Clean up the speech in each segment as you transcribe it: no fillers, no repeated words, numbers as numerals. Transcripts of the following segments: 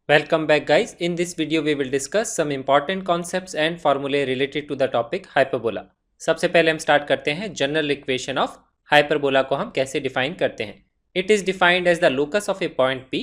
Welcome back guys. In this video we will discuss some important concepts and formulae related to the topic hyperbola. सबसे पहले हम start करते हैं general equation of hyperbola को हम कैसे डिफाइन करते हैं. It is defined as the locus of a point P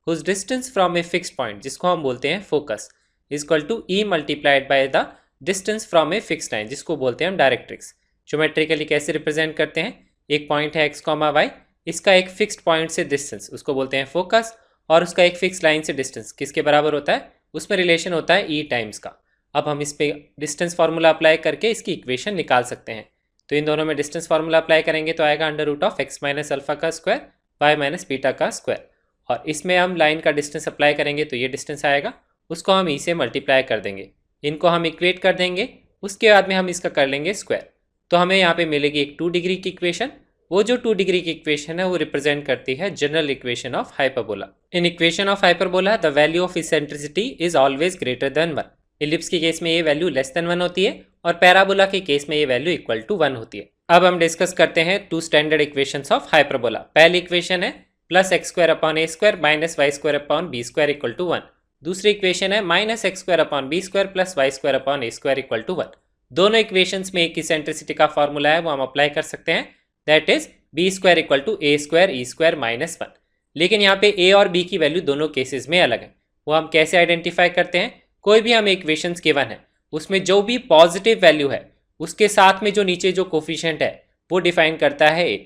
whose distance from a fixed point, जिसको हम बोलते हैं focus, is equal to E multiplied by the distance from a fix line, जिसको बोलते हैं हम डायरेक्ट्रिक्स. ज्योमेट्रिकली कैसे represent करते हैं, एक पॉइंट है x, इसका एक फिक्स्ड पॉइंट से डिस्टेंस उसको बोलते हैं फोकस, और उसका एक फिक्स लाइन से डिस्टेंस किसके बराबर होता है, उसमें रिलेशन होता है E टाइम्स का. अब हम इस पे डिस्टेंस फार्मूला अप्लाई करके इसकी इक्वेशन निकाल सकते हैं. तो इन दोनों में डिस्टेंस फार्मूला अप्लाई करेंगे तो आएगा under root of x minus alpha का स्क्वायर y माइनस बीटा का स्क्वायर, और इसमें हम लाइन का डिस्टेंस अप्लाई करेंगे तो ये डिस्टेंस आएगा, उसको हम E से मल्टीप्लाई कर देंगे, इनको हम इक्वेट कर देंगे, उसके बाद में हम इसका कर लेंगे स्क्वायर. तो हमें यहाँ पे मिलेगी एक 2 डिग्री की इक्वेशन. वो जो 2 डिग्री की इक्वेशन है वो रिप्रेजेंट करती है general equation of hyperbola. In equation of hyperbola the value of eccentricity is always greater than 1. Ellipse की केस में ये वैल्यू लेस देन 1 होती है और पैराबोला के केस में ये वैल्यू इक्वल टू 1 होती है. अब हम डिस्कस करते हैं 2 स्टैंडर्ड इक्वेशंस ऑफ हाइपरबोला. पहली इक्वेशन है plus X square upon A square minus Y square upon B square equal to 1. दूसरी इक्वेशन है minus X square upon B square plus Y square upon A square equal to 1. दोनों equations में एक eccentricity का formula है वो हम apply कर सकते हैं, that is B square equal to A square E square minus 1. लेकिन यहाँ पे ए और बी की वैल्यू दोनों केसेस में अलग है. वो हम कैसे आइडेंटिफाई करते हैं, कोई भी हमें इक्वेशंस गिवन है उसमें जो भी पॉजिटिव वैल्यू है उसके साथ में जो नीचे जो कोफिशिएंट है वो डिफाइन करता है ए.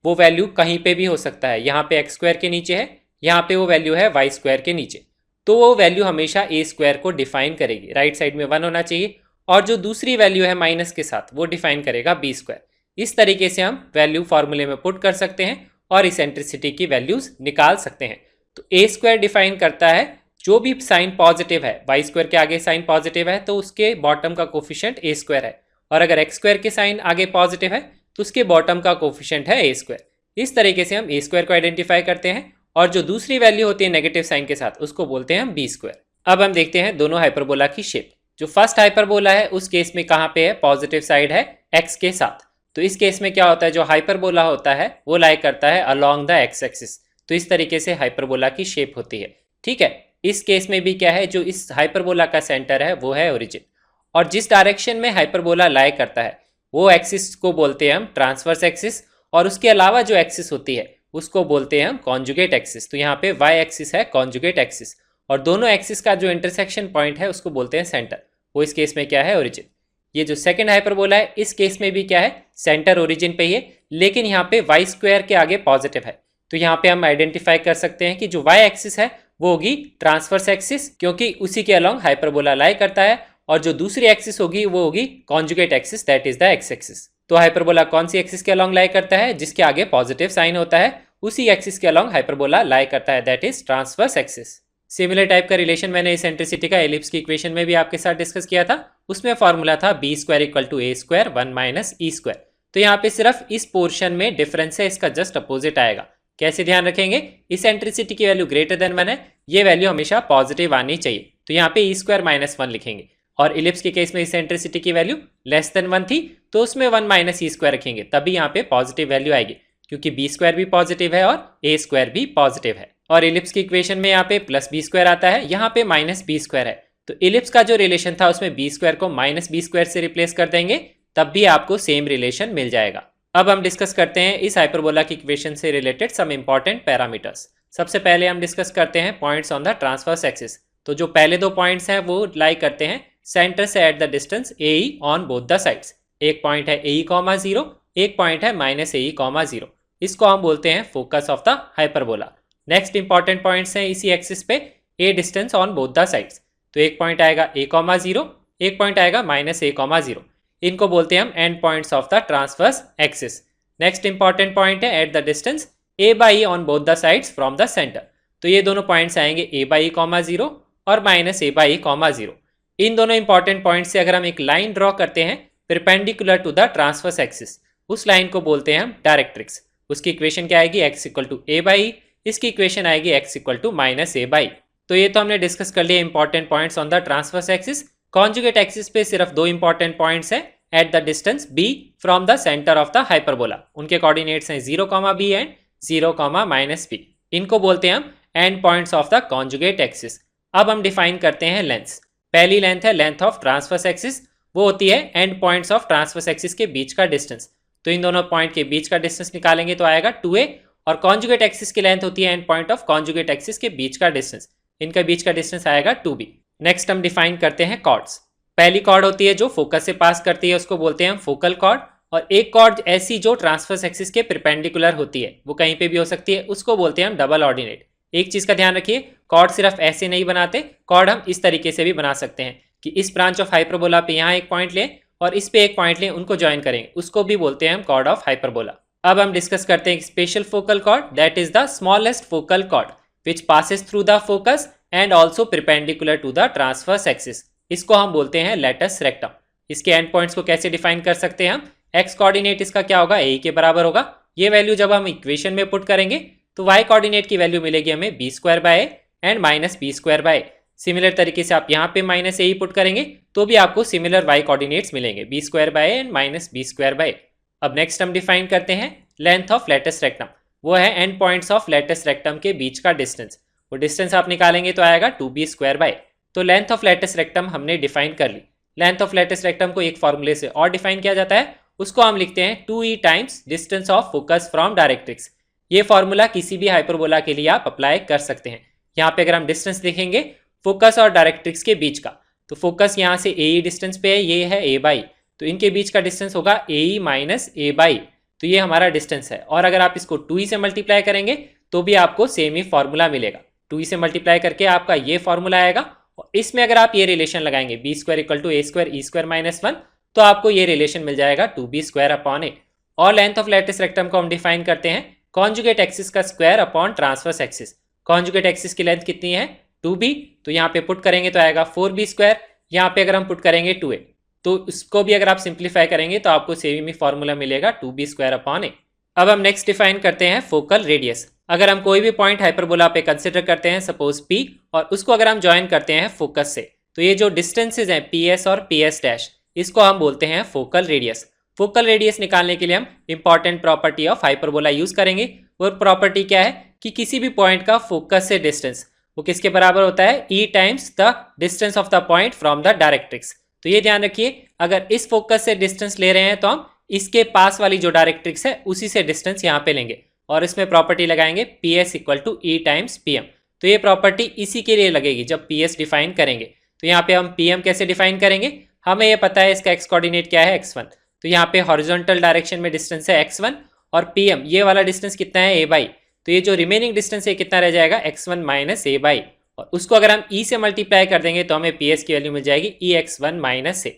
वो वैल्यू कहीं पे भी हो सकता है, यहाँ पे एक्स स्क्वायर के नीचे है, यहाँ पे वो वैल्यू है वाई स्क्वायर के नीचे, तो वो वैल्यू हमेशा ए स्क्वायर को डिफाइन करेगी. राइट साइड में 1 होना चाहिए, और जो दूसरी वैल्यू है माइनस के साथ वो डिफाइन करेगा बी स्क्वायर. इस तरीके से हम वैल्यू फार्मूले में पुट कर सकते हैं और इसेंट्रिसिटी की वैल्यूज निकाल सकते हैं. तो ए स्क्वायर डिफाइन करता है जो भी साइन पॉजिटिव है, वाई स्क्वायर के आगे साइन पॉजिटिव है तो उसके बॉटम का कोफिशिएंट ए स्क्वायर है, और अगर एक्स स्क्वायर के साइन आगे पॉजिटिव है तो उसके बॉटम का कोफिशिएंट है ए स्क्वायर. इस तरीके से हम ए स्क्वायर को आइडेंटिफाई करते हैं, और जो दूसरी वैल्यू होती है नेगेटिव साइन के साथ उसको बोलते हैं हम बी स्क्वायर. अब हम देखते हैं दोनों हाइपरबोला की शेप. जो फर्स्ट हाइपरबोला है उस केस में कहाँ पे है, पॉजिटिव साइड है एक्स के साथ. तो इस केस में क्या होता है, जो हाइपरबोला होता है वो लाई करता है अलोंग द एक्स एक्सिस. तो इस तरीके से हाइपरबोला की शेप होती है. ठीक है, इस केस में भी क्या है, जो इस हाइपरबोला का सेंटर है वो है ओरिजिन, और जिस डायरेक्शन में हाइपरबोला लाई करता है वो एक्सिस को बोलते हैं हम ट्रांसवर्स एक्सिस, और उसके अलावा जो एक्सिस होती है उसको बोलते हैं हम कॉन्जुगेट एक्सिस. तो यहाँ पे वाई एक्सिस है कॉन्जुगेट एक्सिस, और दोनों एक्सिस का जो इंटरसेक्शन पॉइंट है उसको बोलते हैं सेंटर. वो इस केस में क्या है, ओरिजिन. ये जो सेकंड हाइपरबोला है इस केस में भी क्या है, सेंटर ओरिजिन पे ही है, लेकिन यहाँ पे वाई स्क्वायर के आगे पॉजिटिव है. तो यहाँ पे हम आइडेंटिफाई कर सकते हैं कि जो वाई एक्सिस है वो होगी ट्रांसवर्स एक्सिस, क्योंकि उसी के अलोंग हाइपरबोला लाई करता है, और जो दूसरी एक्सिस होगी वो होगी conjugate axis, that is the x axis. तो हाइपरबोला कौन सी एक्सिस के अलोंग लाई करता है, जिसके आगे पॉजिटिव साइन होता है, उसी एक्सिस के अलोंग हाइपरबोला लाई करता है, that is transverse axis. Similar type का रिलेशन मैंने इसेंट्रिसिटी का एलिप्स की इक्वेशन में भी आपके साथ डिस्कस किया था. उसमें फॉर्मूला था B square equal to A square 1 minus E square. तो यहाँ पे सिर्फ इस पोर्शन में डिफरेंस है, इसका जस्ट अपोजिट आएगा. कैसे ध्यान रखेंगे, इसेंट्रिसिटी की वैल्यू ग्रेटर देन 1 है, ये वैल्यू हमेशा पॉजिटिव आनी चाहिए, तो यहाँ पे ई स्क्वायर माइनस 1 लिखेंगे. और इलिप्स के केस में इसेंट्रिसिटी की वैल्यू लेस देन 1 थी तो उसमें 1 माइनस ई स्क्वायर रखेंगे, तभी यहाँ पे पॉजिटिव वैल्यू आएगी, क्योंकि बी स्क्वायर भी पॉजिटिव है और ए स्क्वायर भी पॉजिटिव है. और इलिप्स की इक्वेशन में यहाँ पे प्लस बी स्क्वायर आता है, यहाँ पे माइनस बी स्क्वायर है. तो इलिप्स का जो रिलेशन था उसमें बी स्क्वायर को माइनस बी स्क्वायर से रिप्लेस कर देंगे, तब भी आपको सेम रिलेशन मिल जाएगा. अब हम डिस्कस करते हैं इस हाइपरबोला की इक्वेशन से रिलेटेड सम इंपॉर्टेंट पैरामीटर्स. सबसे पहले हम डिस्कस करते हैं points on the transverse axis. तो जो पहले 2 पॉइंट्स हैं वो लाई करते हैं सेंटर से eight the distance A E on both the sides. एक पॉइंट है ए ई कॉमा 0, एक पॉइंट है माइनस ए ई कॉमा 0. इसको हम बोलते हैं focus of the hyperbola. Next important points हैं इसी एक्सिस पे ए distance on both the sides. तो एक पॉइंट आएगा ए कॉमा 0, एक पॉइंट आएगा माइनस ए कॉमा 0. इनको बोलते हैं हम end points of the transverse axis. Next important point है at the distance a by on both the sides from the center. तो ये दोनों पॉइंट्स आएंगे ए बाई कॉमा 0 और माइनस ए बाई कॉमा 0. इन दोनों इंपॉर्टेंट पॉइंट से अगर हम एक लाइन ड्रॉ करते हैं perpendicular to the transverse axis, उस लाइन को बोलते हैं हम डायरेक्ट्रिक्स. उसकी इक्वेशन क्या आएगी, X equal to A by, इसकी इक्वेशन आएगी X equal to minus A by. तो ये तो हमने डिस्कस कर लिया important points on the transverse axis. Conjugate axis पे सिर्फ 2 इंपॉर्टेंट पॉइंट्स हैं at the distance b from the centre of the hyperbola. उनके कोऑर्डिनेट्स हैं 0, b एंड 0, माइनस b. इनको बोलते हैं हम end points of the conjugate axis. अब हम डिफाइन करते हैं लेंथ। पहली लेंथ है लेंथ ऑफ ट्रांसवर्स एक्सिस, वो होती है end points of transverse axis के बीच का डिस्टेंस। तो इन दोनों पॉइंट के बीच का डिस्टेंस निकालेंगे तो आएगा 2a, और कॉन्जुगेट एक्सिस की लेंथ होती है and point of conjugate axis के बीच का डिस्टेंस, इनका बीच का डिस्टेंस आएगा 2b। नेक्स्ट हम डिफाइन करते हैं कॉर्ड्स। पहली कॉर्ड होती है जो फोकस से पास करती है, उसको बोलते हैं हम फोकल कॉर्ड, और एक कॉर्ड ऐसी जो ट्रांसवर्स एक्सिस के परपेंडिकुलर होती है, वो कहीं पे भी हो सकती है, उसको बोलते हैं हम डबल ऑर्डिनेट। एक चीज का ध्यान रखिए, कॉर्ड सिर्फ ऐसे नहीं बनाते, कॉर्ड हम इस तरीके से भी बना सकते हैं कि इस ब्रांच ऑफ हाइपरबोला पे यहाँ एक पॉइंट लें और इस पे एक पॉइंट लें, उनको ज्वाइन करेंगे, उसको भी बोलते हैं हम कॉर्ड ऑफ हाइपरबोला। अब हम डिस्कस करते हैं special focal chord, that is the smallest focal chord which passes through the focus and also perpendicular to the transverse axis. इसको हम बोलते हैं लेटस रेक्टम। इसके एंड पॉइंट्स को कैसे डिफाइन कर सकते हैं हम, एक्स कोऑर्डिनेट इसका क्या होगा, ए के बराबर होगा। ये वैल्यू जब हम इक्वेशन में पुट करेंगे तो वाई कोऑर्डिनेट की वैल्यू मिलेगी हमें B square by A and minus B square by A. Similar तरीके से आप यहाँ पे माइनस ए ही पुट करेंगे तो भी आपको सिमिलर वाई कोऑर्डिनेट्स मिलेंगे, b square by A and minus B square by a. अब नेक्स्ट हम डिफाइन करते हैं लेंथ ऑफ लेटस रेक्टम, वो है end points of latus rectum के बीच का डिस्टेंस। वो डिस्टेंस आप निकालेंगे तो आएगा 2b स्क्वायर बाय। तो लेंथ ऑफ लेटस रेक्टम हमने डिफाइन कर ली। लेंथ ऑफ लेटस रेक्टम को एक फॉर्मूले से और डिफाइन किया जाता है, उसको हम लिखते हैं 2e times distance of focus from directrix. ये फॉर्मूला किसी भी हाइपरबोला के लिए आप अप्लाई कर सकते हैं। यहाँ पे अगर हम डिस्टेंस लिखेंगे फोकस और डायरेक्ट्रिक्स के बीच का, तो फोकस यहाँ से ए डिस्टेंस पे है, ये है ए बाई, तो इनके बीच का डिस्टेंस होगा ए माइनस ए बाई, तो ये हमारा डिस्टेंस है। और अगर आप इसको 2e से मल्टीप्लाई करेंगे तो भी आपको सेम ही फॉर्मूला मिलेगा। 2e से मल्टीप्लाई करके आपका ये फॉर्मूला आएगा, और इसमें अगर आप ये रिलेशन लगाएंगे b square equal to A square E square minus 1, तो आपको ये रिलेशन मिल जाएगा 2b स्क्वायर अपॉन ए। और लेंथ ऑफ लेटस रेक्टम को हम डिफाइन करते हैं कॉन्जुगेट एक्सिस का square upon transverse axis. Conjugate axis की लेंथ कितनी है 2b, तो यहाँ पे पुट करेंगे तो आएगा 4b स्क्वायर। यहाँ पे अगर हम पुट करेंगे 2a, तो इसको भी अगर आप सिंप्लीफाई करेंगे तो आपको सेम ही फॉर्मूला मिलेगा 2b स्क्वायर अपॉन ए। अब हम नेक्स्ट डिफाइन करते हैं फोकल रेडियस। अगर हम कोई भी पॉइंट हाइपरबोला पे कंसिडर करते हैं, सपोज P, और उसको अगर हम ज्वाइन करते हैं फोकस से, तो ये जो डिस्टेंसेज हैं PS और PS डैश, इसको हम बोलते हैं फोकल रेडियस। फोकल रेडियस निकालने के लिए हम important property of hyperbola use करेंगे। वो प्रॉपर्टी क्या है कि किसी भी पॉइंट का फोकस से डिस्टेंस वो किसके बराबर होता है, E times the distance of the point from the directrix. तो ये ध्यान रखिए, अगर इस फोकस से डिस्टेंस ले रहे हैं तो हम इसके पास वाली जो डायरेक्ट्रिक्स है उसी से डिस्टेंस यहाँ पे लेंगे, और इसमें प्रॉपर्टी लगाएंगे PS equal to E times PM। तो ये प्रॉपर्टी इसी के लिए लगेगी जब PS डिफाइन करेंगे। तो यहाँ पे हम PM कैसे डिफाइन करेंगे, हमें ये पता है इसका x कोऑर्डिनेट क्या है x1, तो यहाँ पे हॉरिजॉन्टल डायरेक्शन में डिस्टेंस है x1, और PM ये वाला डिस्टेंस कितना है a बाई, तो ये जो रिमेनिंग डिस्टेंस है कितना रह जाएगा x1 माइनस a बाई, और उसको अगर हम E से मल्टीप्लाई कर देंगे तो हमें PS की वैल्यू मिल जाएगी EX1 माइनस a।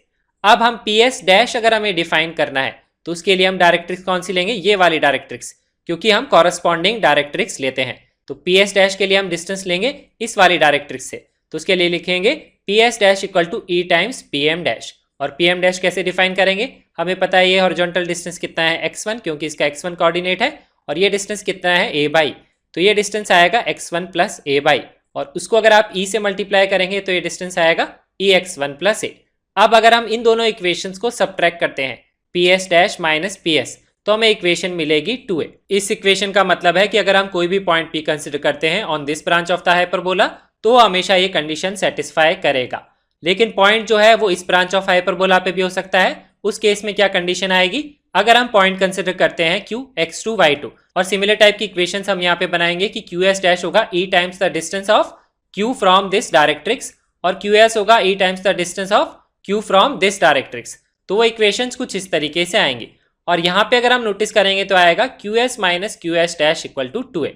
अब हम PS डैश अगर हमें डिफाइन करना है तो उसके लिए हम डायरेक्ट्रिक्स कौन सी लेंगे, ये वाली डायरेक्ट्रिक्स, क्योंकि हम कॉरस्पॉन्डिंग डायरेक्ट्रिक्स लेते हैं। तो PS डैश के लिए हम डिस्टेंस लेंगे इस वाली डायरेक्ट्रिक्स से, तो उसके लिए लिखेंगे PS dash equal to E times PM dash. और PM डैश कैसे डिफाइन करेंगे, हमें पता है ये हॉरिजॉन्टल डिस्टेंस कितना है x1, क्योंकि इसका x1 कोऑर्डिनेट है, और ये डिस्टेंस कितना है a बाई, तो ये डिस्टेंस आएगा x1 प्लस a बाई, और उसको अगर आप E से मल्टीप्लाई करेंगे तो ये डिस्टेंस आएगा EX1 प्लस a। अब अगर हम इन दोनों इक्वेशंस को सबट्रैक्ट करते हैं PS डैश माइनस PS, तो हमें इक्वेशन मिलेगी 2a। इस इक्वेशन का मतलब है कि अगर हम कोई भी पॉइंट P कंसिडर करते हैं on this branch of the hyperbola, तो हमेशा ये कंडीशन सेटिस्फाई करेगा। लेकिन पॉइंट जो है वो इस ब्रांच ऑफ हाइपरबोला पे भी हो सकता है। उस केस में क्या कंडीशन आएगी, अगर हम पॉइंट कंसिडर करते हैं Q x2 y2, और सिमिलर टाइप की इक्वेशंस हम यहाँ पे बनाएंगे कि QS डैश होगा E times the distance of Q from this directrix, और QS होगा E times the distance of Q from this directrix. तो वो इक्वेशंस कुछ इस तरीके से आएंगे, और यहाँ पे अगर हम नोटिस करेंगे तो आएगा QS minus QS dash equal to 2a।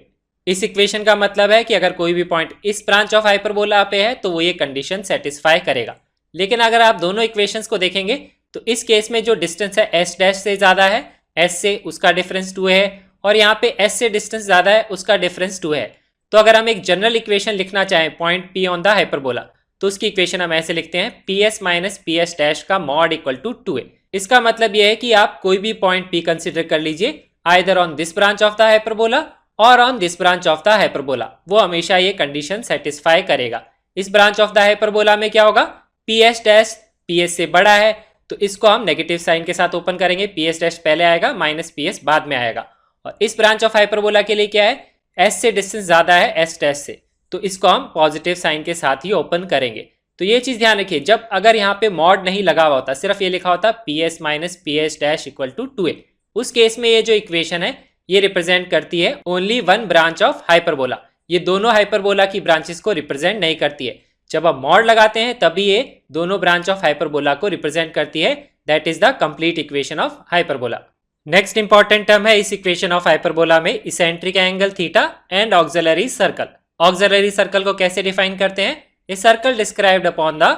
इस इक्वेशन का मतलब है कि अगर कोई भी पॉइंट इस ब्रांच ऑफ हाइपरबोला पे है तो वो ये कंडीशन सेटिस्फाई करेगा। लेकिन अगर आप दोनों इक्वेशंस को देखेंगे तो इस केस में जो डिस्टेंस है S डैश से ज्यादा है, S से उसका डिफरेंस 2 है, और यहाँ पे S से डिस्टेंस ज्यादा है, उसका डिफरेंस 2 है। तो अगर हम एक जनरल इक्वेशन लिखना चाहें point P on the hyperbola, तो उसकी इक्वेशन हम ऐसे लिखते हैं PS माइनस PS डैश का मॉड इक्वल टू 2a। इसका मतलब यह है कि आप कोई भी पॉइंट P कंसिडर कर लीजिए, either on this branch of the hyperbola और on this branch of the hyperbola, वो हमेशा ये कंडीशन सेटिस्फाई करेगा। इस ब्रांच ऑफ द हाइपरबोला में क्या होगा, PS डैश PS से बड़ा है, तो इसको हम नेगेटिव साइन के साथ ओपन करेंगे, PS डैश पहले आएगा, माइनस PS बाद में आएगा। और इस ब्रांच ऑफ हाइपरबोला के लिए क्या है, S से डिस्टेंस ज्यादा है S डैश से, तो इसको हम पॉजिटिव साइन के साथ ही ओपन करेंगे। तो ये चीज ध्यान रखिए, जब अगर यहाँ पे मॉड नहीं लगा हुआ होता, सिर्फ ये लिखा होता PS minus PS dash equal to 2a, उस केस में ये जो इक्वेशन है ये रिप्रेजेंट करती है only one branch of hyperbola. ये दोनों हाइपरबोला की ब्रांचेस को रिप्रेजेंट नहीं करती है। जब आप मॉड लगाते हैं तभी ये दोनों ब्रांच ऑफ हाइपरबोला को रिप्रेजेंट करती है। That is the complete equation of hyperbola. Next important term है इस इक्वेशन ऑफ हाइपरबोला में eccentric angle theta and auxiliary circle. Auxiliary circle को कैसे डिफाइन करते हैं? A circle described upon the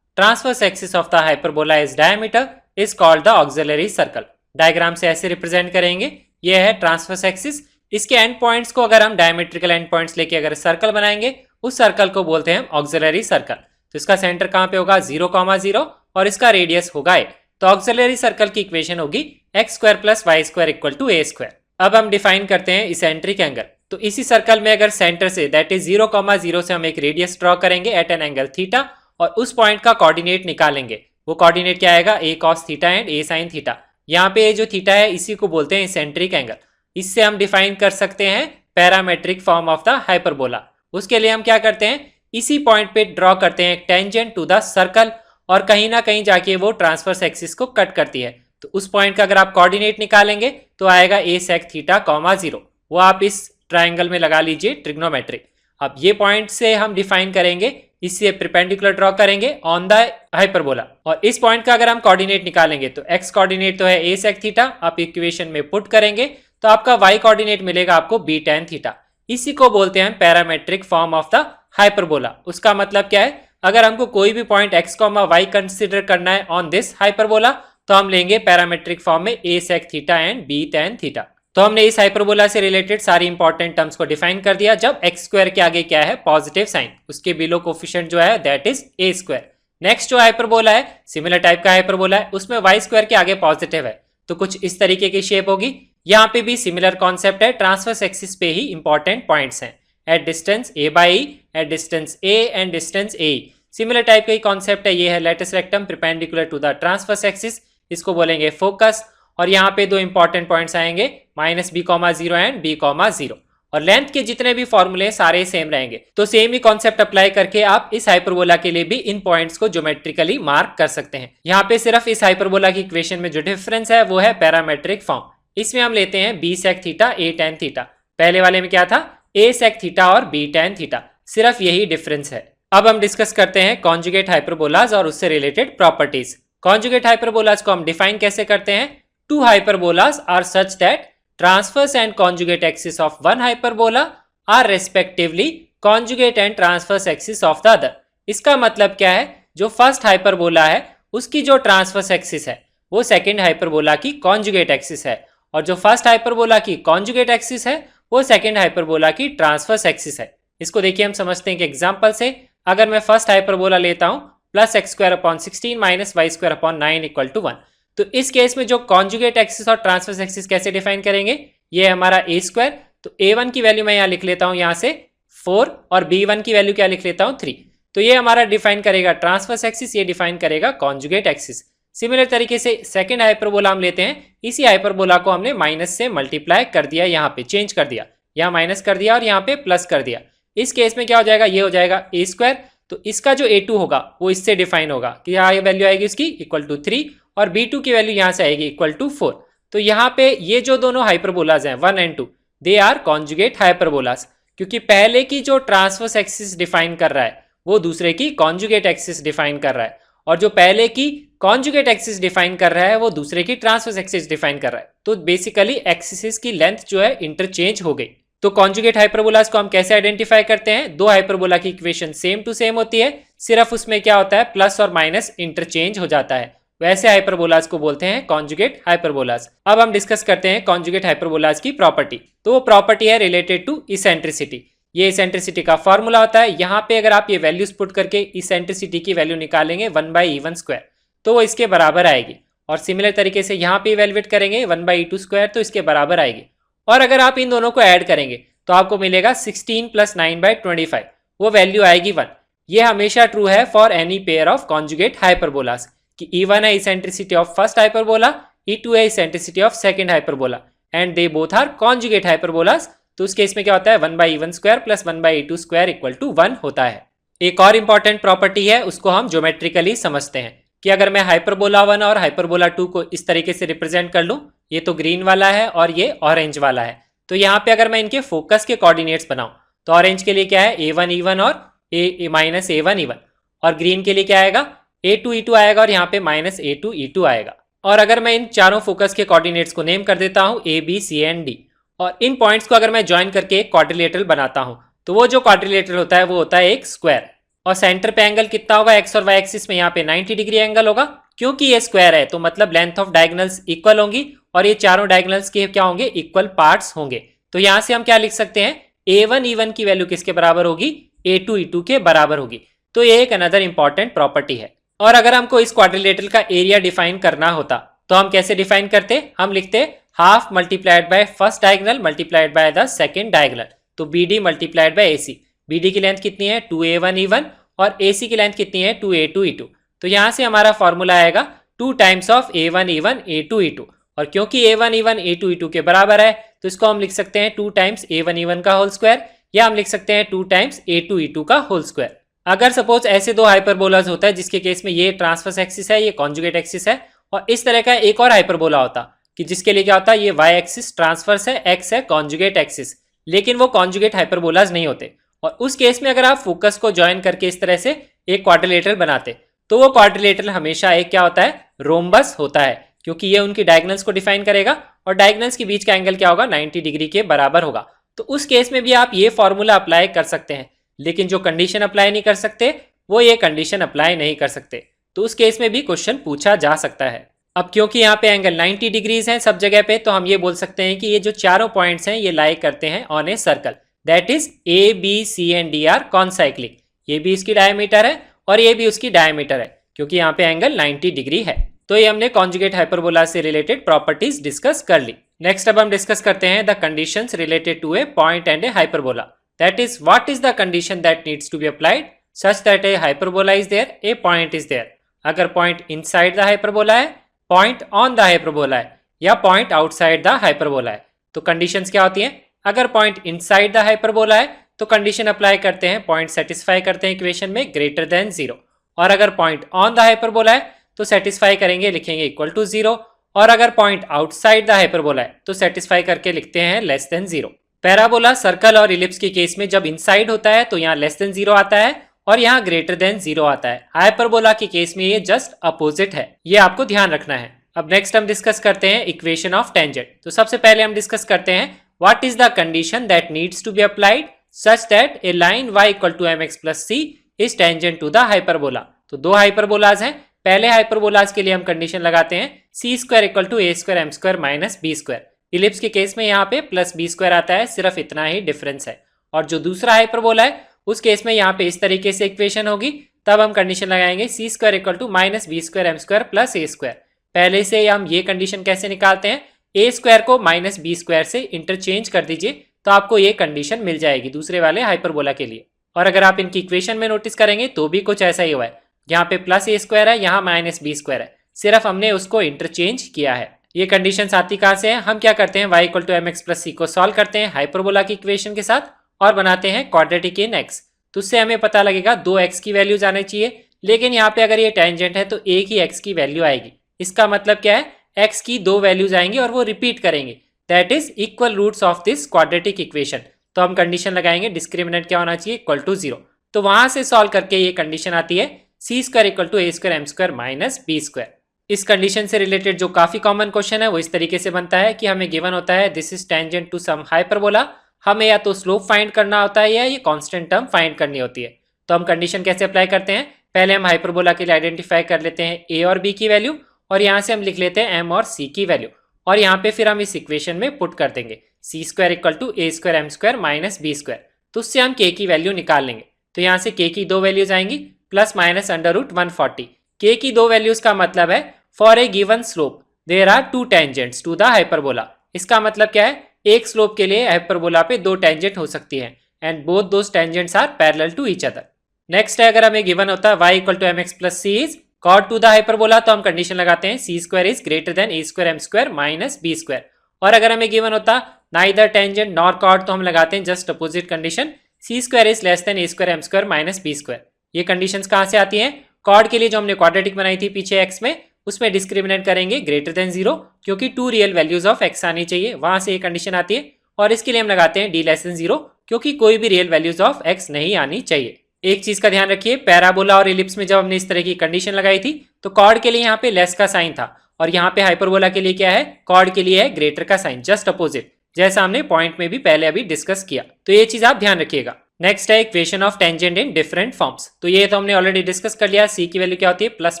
transverse axis of the hyperbola is diameter is called the auxiliary circle। Diagram से ऐसे represent करेंगे, ये है ट्रांसवर्स एक्सिस, इसके एंड पॉइंट्स को अगर हम डायमेट्रिकल एंड पॉइंट्स लेके अगर सर्कल बनाएंगे, उस सर्कल को बोलते हैं ऑक्सिलरी सर्कल। तो इसका सेंटर कहाँ पे होगा? 0,0 और इसका रेडियस होगा a। तो ऑक्सिलरी सर्कल की इक्वेशन होगी x² + y² = a²। अब हम डिफाइन करते हैं इसेंट्रिक एंगल। तो इसी सर्कल में अगर सेंटर से दैट इज 0,0 से हम एक रेडियस ड्रॉ करेंगे एट एन एंगल थीटा और उस पॉइंट का कोऑर्डिनेट निकालेंगे। वो कोऑर्डिनेट क्या आएगा? a cos theta and a sin theta. यहाँ पे जो थीटा है इसी को बोलते हैं इसेंट्रिक एंगल। इससे हम डिफाइन कर सकते हैं parametric form of the hyperbola. उसके लिए हम क्या करते हैं, इसी पॉइंट पे ड्रॉ करते हैं एक टेंजेंट टू द सर्कल और कहीं ना कहीं जाके वो ट्रांसवर्स एक्सिस को कट करती है। तो उस पॉइंट का अगर आप कोऑर्डिनेट निकालेंगे तो आएगा a sec थीटा, 0। वो आप इस ट्राइंगल में लगा लीजिए ट्रिग्नोमेट्रिक। अब ये पॉइंट से हम डिफाइन करेंगे, इससे परपेंडिकुलर ड्रॉ करेंगे ऑन द हाइपरबोला और इस पॉइंट का अगर हम कोऑर्डिनेट निकालेंगे तो x कोऑर्डिनेट तो है a sec थीटा, आप इक्वेशन में पुट करेंगे तो आपका y कोऑर्डिनेट मिलेगा आपको b tan थीटा। इसी को बोलते हैं parametric form of the hyperbola. उसका मतलब क्या है, अगर हमको कोई भी पॉइंट x, y कंसिडर करना है ऑन दिस हाइपरबोला तो हम लेंगे पैरामेट्रिक फॉर्म में a sec theta and b tan theta. तो हमने इस हाइपरबोला से रिलेटेड सारी इंपॉर्टेंट टर्म्स को डिफाइन कर दिया। जब x² के आगे क्या है? पॉजिटिव साइन, उसके बिलो कोफिशिएंट जो है दैट इज a²। नेक्स्ट जो हाइपरबोला है सिमिलर टाइप का हाइपरबोला है, उसमें y² के आगे पॉजिटिव है तो कुछ इस तरीके की शेप होगी। यहाँ पे भी सिमिलर कॉन्सेप्ट है, ट्रांसवर्स एक्सिस पे ही इंपॉर्टेंट पॉइंट्स हैं at distance a/e, at distance a and distance a। Similar type का ही कॉन्सेप्ट है, ये है latus rectum perpendicular to the transverse axis, इसको बोलेंगे फोकस। और यहाँ पे दो इंपॉर्टेंट पॉइंट्स आएंगे -b,0 एंड b,0 और लेंथ के जितने भी फॉर्मूले सारे सेम रहेंगे। तो सेम ही कॉन्सेप्ट अप्लाई करके आप इस हाइपरबोला के लिए भी इन पॉइंट्स को ज्योमेट्रिकली मार्क कर सकते हैं। यहाँ पे सिर्फ इस हाइपरबोला की इक्वेशन में जो डिफरेंस है वो है पैरामेट्रिक फॉर्म। इसमें हम लेते हैं b sec theta a tan theta, पहले वाले में क्या था? a sec थीटा और b tan थीटा, सिर्फ यही डिफरेंस है। अब हम डिस्कस करते हैं कॉन्जुगेट हाइपरबोलाज और उससे रिलेटेड प्रॉपर्टीज। कॉन्जुगेट हाइपरबोलाज को हम डिफाइन कैसे करते हैं? Two hyperbolas are such that transverse and conjugate axis of one hyperbola are respectively conjugate and transverse axis of the other। इसका मतलब क्या है? जो फर्स्ट हाइपरबोला है उसकी जो ट्रांसवर्स एक्सिस है वो सेकंड हाइपरबोला की कॉन्जुगेट एक्सिस है और जो फर्स्ट हाइपरबोला की कॉन्जुगेट एक्सिस है वो सेकंड हाइपरबोला की ट्रांसवर्स एक्सिस है। इसको देखिए हम समझते हैं कि एग्जांपल से, अगर मैं फर्स्ट हाइपरबोला लेता हूं +x² / 16 - y² / 9 = 1, तो इस केस में जो कॉन्जुगेट एक्सिस और ट्रांसवर्स एक्सिस कैसे डिफाइन करेंगे? ये है हमारा a², तो a1 की वैल्यू मैं यहाँ लिख लेता हूँ यहाँ से 4 और b1 की वैल्यू क्या लिख लेता हूँ 3। तो ये हमारा डिफाइन करेगा ट्रांसवर्स एक्सिस, ये डिफाइन करेगा कॉन्जुगेट एक्सिस। सिमिलर तरीके से सेकंड हाइपरबोला हम लेते हैं, इसी हाइपरबोला को हमने माइनस से मल्टीप्लाई कर दिया, यहाँ पे चेंज कर दिया, यहाँ माइनस कर दिया और यहाँ पे प्लस कर दिया। इस केस में क्या हो जाएगा? ये हो जाएगा a², तो इसका जो a2 होगा वो इससे डिफाइन होगा कि यहाँ ये वैल्यू आएगी इसकी =3 और b2 की वैल्यू यहाँ से आएगी =4। तो यहाँ पे ये जो दोनों हाइपरबोलाज हैं 1 and 2 दे आर कॉन्जुगेट हाइपरबोलाज, क्योंकि पहले की जो ट्रांसवर्स एक्सिस डिफाइन कर रहा है वो दूसरे की कॉन्जुगेट एक्सिस डिफाइन कर रहा है और जो पहले की कॉन्जुगेट एक्सिस डिफाइन कर रहा है वो दूसरे की ट्रांसवर्स एक्सिस डिफाइन कर रहा है। तो बेसिकली एक्सिस की लेंथ जो है इंटरचेंज हो गई। तो कॉन्जुगेट हाइपरबोलाज को हम कैसे आइडेंटिफाई करते हैं? दो हाइपरबोला की इक्वेशन सेम टू सेम होती है, सिर्फ उसमें क्या होता है प्लस और माइनस इंटरचेंज हो जाता है, वैसे हाइपरबोलाज को बोलते हैं कॉन्जुगेट हाइपरबोलाज। अब हम डिस्कस करते हैं कॉन्जुगेट हाइपरबोलाज की प्रॉपर्टी। तो वो प्रॉपर्टी है रिलेटेड टू इसेंट्रिसिटी। ये इसेंट्रिसिटी का फॉर्मूला होता है, यहाँ पे अगर आप ये वैल्यूज पुट करके इसेंट्रिसिटी की वैल्यू निकालेंगे 1/e1² तो वो इसके बराबर आएगी और सिमिलर तरीके से यहाँ पे इवेल्युएट करेंगे 1/e2² तो इसके बराबर आएगी और अगर आप इन दोनों को ऐड करेंगे तो आपको मिलेगा 16 + 9/25, वो वैल्यू आएगी 1। ये हमेशा ट्रू है for any pair of conjugate hyperbolas कि E1 है eccentricity of first hyperbola, E2 है eccentricity of second hyperbola and they both are conjugate hyperbolas. तो उस केस में क्या होता है 1/e1² plus 1/e2² equal to 1 होता है। एक और इंपॉर्टेंट प्रॉपर्टी है, उसको हम ज्योमेट्रिकली समझते हैं कि अगर मैं हाइपरबोला 1 और हाइपरबोला 2 को इस तरीके से रिप्रेजेंट कर लूं, ये तो ग्रीन वाला है और ये ऑरेंज वाला है, तो यहाँ पे अगर मैं इनके फोकस के कोऑर्डिनेट्स बनाऊं तो ऑरेंज के लिए क्या है a1 e1 और a-1 e1, और ग्रीन के लिए क्या आएगा a2 e2 आएगा और यहाँ पे -a2 e2 आएगा। और अगर मैं इन चारों फोकस के कोऑर्डिनेट्स को नेम कर देता हूँ a b c and d, और इन पॉइंट्स को अगर मैं ज्वाइन करके एक क्वाड्रिलेटरल बनाता हूँ तो वो जो क्वाड्रिलेटरल होता है वो होता है एक स्क्वायर। और सेंटर पे एंगल कितना होगा एक्स और वाई एक्सिस में, यहाँ पे 90 डिग्री एंगल होगा, क्योंकि ये स्क्वायर है तो मतलब लेंथ ऑफ डायगोनल्स इक्वल होंगी और ये चारों डायगोनल्स के क्या होंगे इक्वल पार्ट्स होंगे। तो यहाँ से हम क्या लिख सकते हैं a1 e1 की वैल्यू किसके बराबर होगी a2 e2 के बराबर होगी। तो ये एक अनदर इंपॉर्टेंट प्रॉपर्टी है। और अगर हमको इस क्वाड्रिलेटरल का एरिया डिफाइन करना होता तो हम कैसे डिफाइन करते, हम लिखते half multiplied by first diagonal multiplied by the second diagonal, तो BD multiplied by AC। BD की लेंथ कितनी है 2a1 e1 और AC की लेंथ कितनी है 2a2 e2, तो यहाँ से हमारा फॉर्मूला आएगा 2 times of a1 e1 a2 e2, और क्योंकि a1 e1 a2 e2 के बराबर है तो इसको हम लिख सकते हैं 2 टाइम्स a1 e1 का होल स्क्वायर, या हम लिख सकते हैं 2 टाइम्स a2 e2 का होल स्क्वायर। अगर सपोज ऐसे दो हाइपरबोलाज होता है जिसके केस में ये ट्रांसवर्स एक्सिस है ये कॉन्जुगेट एक्सिस है, और इस तरह का एक और हाइपरबोला होता कि जिसके लिए क्या होता है ये y एक्सिस ट्रांसवर्स है, x है कॉन्जुगेट एक्सिस, लेकिन वो कॉन्जुगेट हाइपरबोलाज नहीं होते। और उस केस में अगर आप फोकस को ज्वाइन करके इस तरह से एक क्वाड्रिलेटरल बनाते तो वो क्वाड्रिलेटरल हमेशा एक क्या होता है रोम्बस होता है, क्योंकि ये उनकी डायगोनल्स को डिफाइन करेगा और डायगोनल्स के बीच का एंगल क्या होगा 90 डिग्री के बराबर होगा। तो उस केस में भी आप ये फॉर्मूला अप्लाई कर सकते हैं, लेकिन जो कंडीशन अप्लाई नहीं कर सकते वो ये कंडीशन अप्लाई नहीं कर सकते, तो उस केस में भी क्वेश्चन पूछा जा सकता है। अब क्योंकि यहाँ पे एंगल 90 डिग्रीज है सब जगह पे, तो हम ये बोल सकते हैं कि ये जो चारों पॉइंट्स हैं ये लाई करते हैं on a circle, that is A B C and D are concyclic. ये भी इसकी डायमीटर है और ये भी उसकी डायमीटर है, क्योंकि यहाँ पे एंगल 90 डिग्री है। तो ये हमने कॉन्जुगेट हाइपरबोला से रिलेटेड प्रॉपर्टीज डिस्कस कर ली। नेक्स्ट अब हम डिस्कस करते हैं the conditions related to a point and a hyperbola, that is what is the condition that needs to be applied such that a hyperbola is there a point is there. अगर point inside the hyperbola है, point on the hyperbola है, या point outside the hyperbola है। तो conditions क्या होती हैं, अगर पॉइंट इनसाइड द हाइपरबोला है तो कंडीशन अप्लाई करते हैं, पॉइंट सेटिस्फाई करते हैं इक्वेशन में ग्रेटर देन 0, और अगर पॉइंट ऑन द हाइपरबोला है तो सेटिस्फाई करेंगे लिखेंगे इक्वल टू 0, और अगर पॉइंट आउटसाइड द हाइपरबोला है तो सेटिस्फाई करके लिखते हैं लेस देन 0। पैराबोला, सर्कल और इलिप्स के केस में जब इनसाइड होता है तो यहाँ लेस देन 0 आता है और यहाँ ग्रेटर देन 0 आता है। हाइपरबोला के केस में ये जस्ट अपोजिट है, ये आपको ध्यान रखना है। अब नेक्स्ट हम डिस्कस करते हैं इक्वेशन ऑफ टेंजेंट। तो सबसे पहले हम डिस्कस करते हैं what is the condition that needs to be applied such that a line y equal to mx plus c is tangent to the hyperbola. तो दो हाइपरबोलाज हैं, पहले हाइपरबोलाज के लिए हम कंडीशन लगाते हैं c square equal to a square m square minus b square. Ellipse के केस में यहाँ पे प्लस b स्क्वायर आता है, सिर्फ इतना ही डिफरेंस है। और जो दूसरा हाइपरबोला है उस केस में यहाँ पे इस तरीके से इक्वेशन होगी, तब हम कंडीशन लगाएंगे c square equal to minus b square m square plus a square. पहले से हम ये कंडीशन कैसे निकालते हैं, a स्क्वायर को माइनस b स्क्वायर से इंटरचेंज कर दीजिए तो आपको ये कंडीशन मिल जाएगी दूसरे वाले हाइपरबोला के लिए। और अगर आप इनकी इक्वेशन में नोटिस करेंगे तो भी कुछ ऐसा ही हुआ है, यहाँ पे प्लस a स्क्वायर है, यहाँ माइनस b स्क्वायर है, सिर्फ हमने उसको इंटरचेंज किया है। ये कंडीशन आती कहाँ से है, हम क्या करते हैं y equal to mx plus c को सॉल्व करते हैं हाइपरबोला की इक्वेशन के साथ और बनाते हैं क्वाड्रेटिक इन x। तो उससे हमें पता लगेगा दो x की वैल्यूज आनी चाहिए, लेकिन यहाँ पे अगर ये टेंजेंट है तो एक ही x की वैल्यू आएगी। इसका मतलब क्या है, x की दो वैल्यूज आएंगी और वो रिपीट करेंगे, that is equal roots of this quadratic equation. तो हम कंडीशन लगाएंगे डिस्क्रिमिनेंट क्या होना चाहिए इक्वल टू 0। तो वहां से सॉल्व करके ये कंडीशन आती है c square equal to a square m square minus b square. इस कंडीशन से रिलेटेड जो काफी कॉमन क्वेश्चन है वो इस तरीके से बनता है कि हमें गिवन होता है this is tangent to some hyperbola, हमें या तो स्लोप फाइंड करना होता है या ये कांस्टेंट टर्म फाइंड करनी होती है। तो हम कंडीशन कैसे अप्लाई करते हैं, पहले हम हाइपरबोला के लिए आइडेंटिफाई कर लेते हैं a और b की वैल्यू, और यहाँ से हम लिख लेते हैं m और c की वैल्यू, और यहाँ पे फिर हम इस इक्वेशन में पुट कर देंगे c square equal to a square m square minus b square. तो उससे हम k की वैल्यू निकाल लेंगे। तो यहाँ से k की दो वैल्यूज आएंगी plus minus under root 140। k की दो वैल्यूज का मतलब है for a given slope there are two tangents to the hyperbola. इसका मतलब क्या है, एक स्लोप के लिए हाइपरबोला पे दो टेंजेंट हो सकती है and both those tangents are parallel to each other. Next है, अगर हमें गिवन होता है y equal to mx plus c is cut to the hyperbola, तो हम कंडीशन लगाते हैं c square is greater than a square m square minus b square. और अगर हमें गिवन होता नाइदर टेंजेंट नॉर कॉर्ड तो हम लगाते हैं just opposite condition, c square is less than a square m square minus B square. ये conditions कहाँ से आती हैं? कॉर्ड के लिए जो हमने क्वाड्रेटिक बनाई थी पीछे एक्स में, उसमें डिस्क्रिमिनेट करेंगे ग्रेटर देन 0 क्योंकि 2 रियल वैल्यूज ऑफ एक्स आनी चाहिए, वहां से ये कंडीशन आती है। और इसके लिए हम लगाते हैं डी लेस देन 0 क्योंकि कोई भी रियल वैल्यूज ऑफ एक्स नहीं आनी चाहिए। एक चीज का ध्यान रखिए, पैराबोला और इलिप्स में जब हमने इस तरह की कंडीशन लगाई थी तो कॉर्ड के लिए यहाँ पे लेस का साइन था और यहाँ पे हाइपरबोला के लिए क्या है? कॉर्ड के लिए है ग्रेटर का साइन, जस्ट अपोजिट, जैसा हमने पॉइंट में भी पहले अभी डिस्कस किया। तो ये चीज आप ध्यान रखिएगा। नेक्स्ट है equation of tangent in different forms. तो ये तो हमने ऑलरेडी डिस्कस कर लिया। सी की वैल्यू क्या होती है? Plus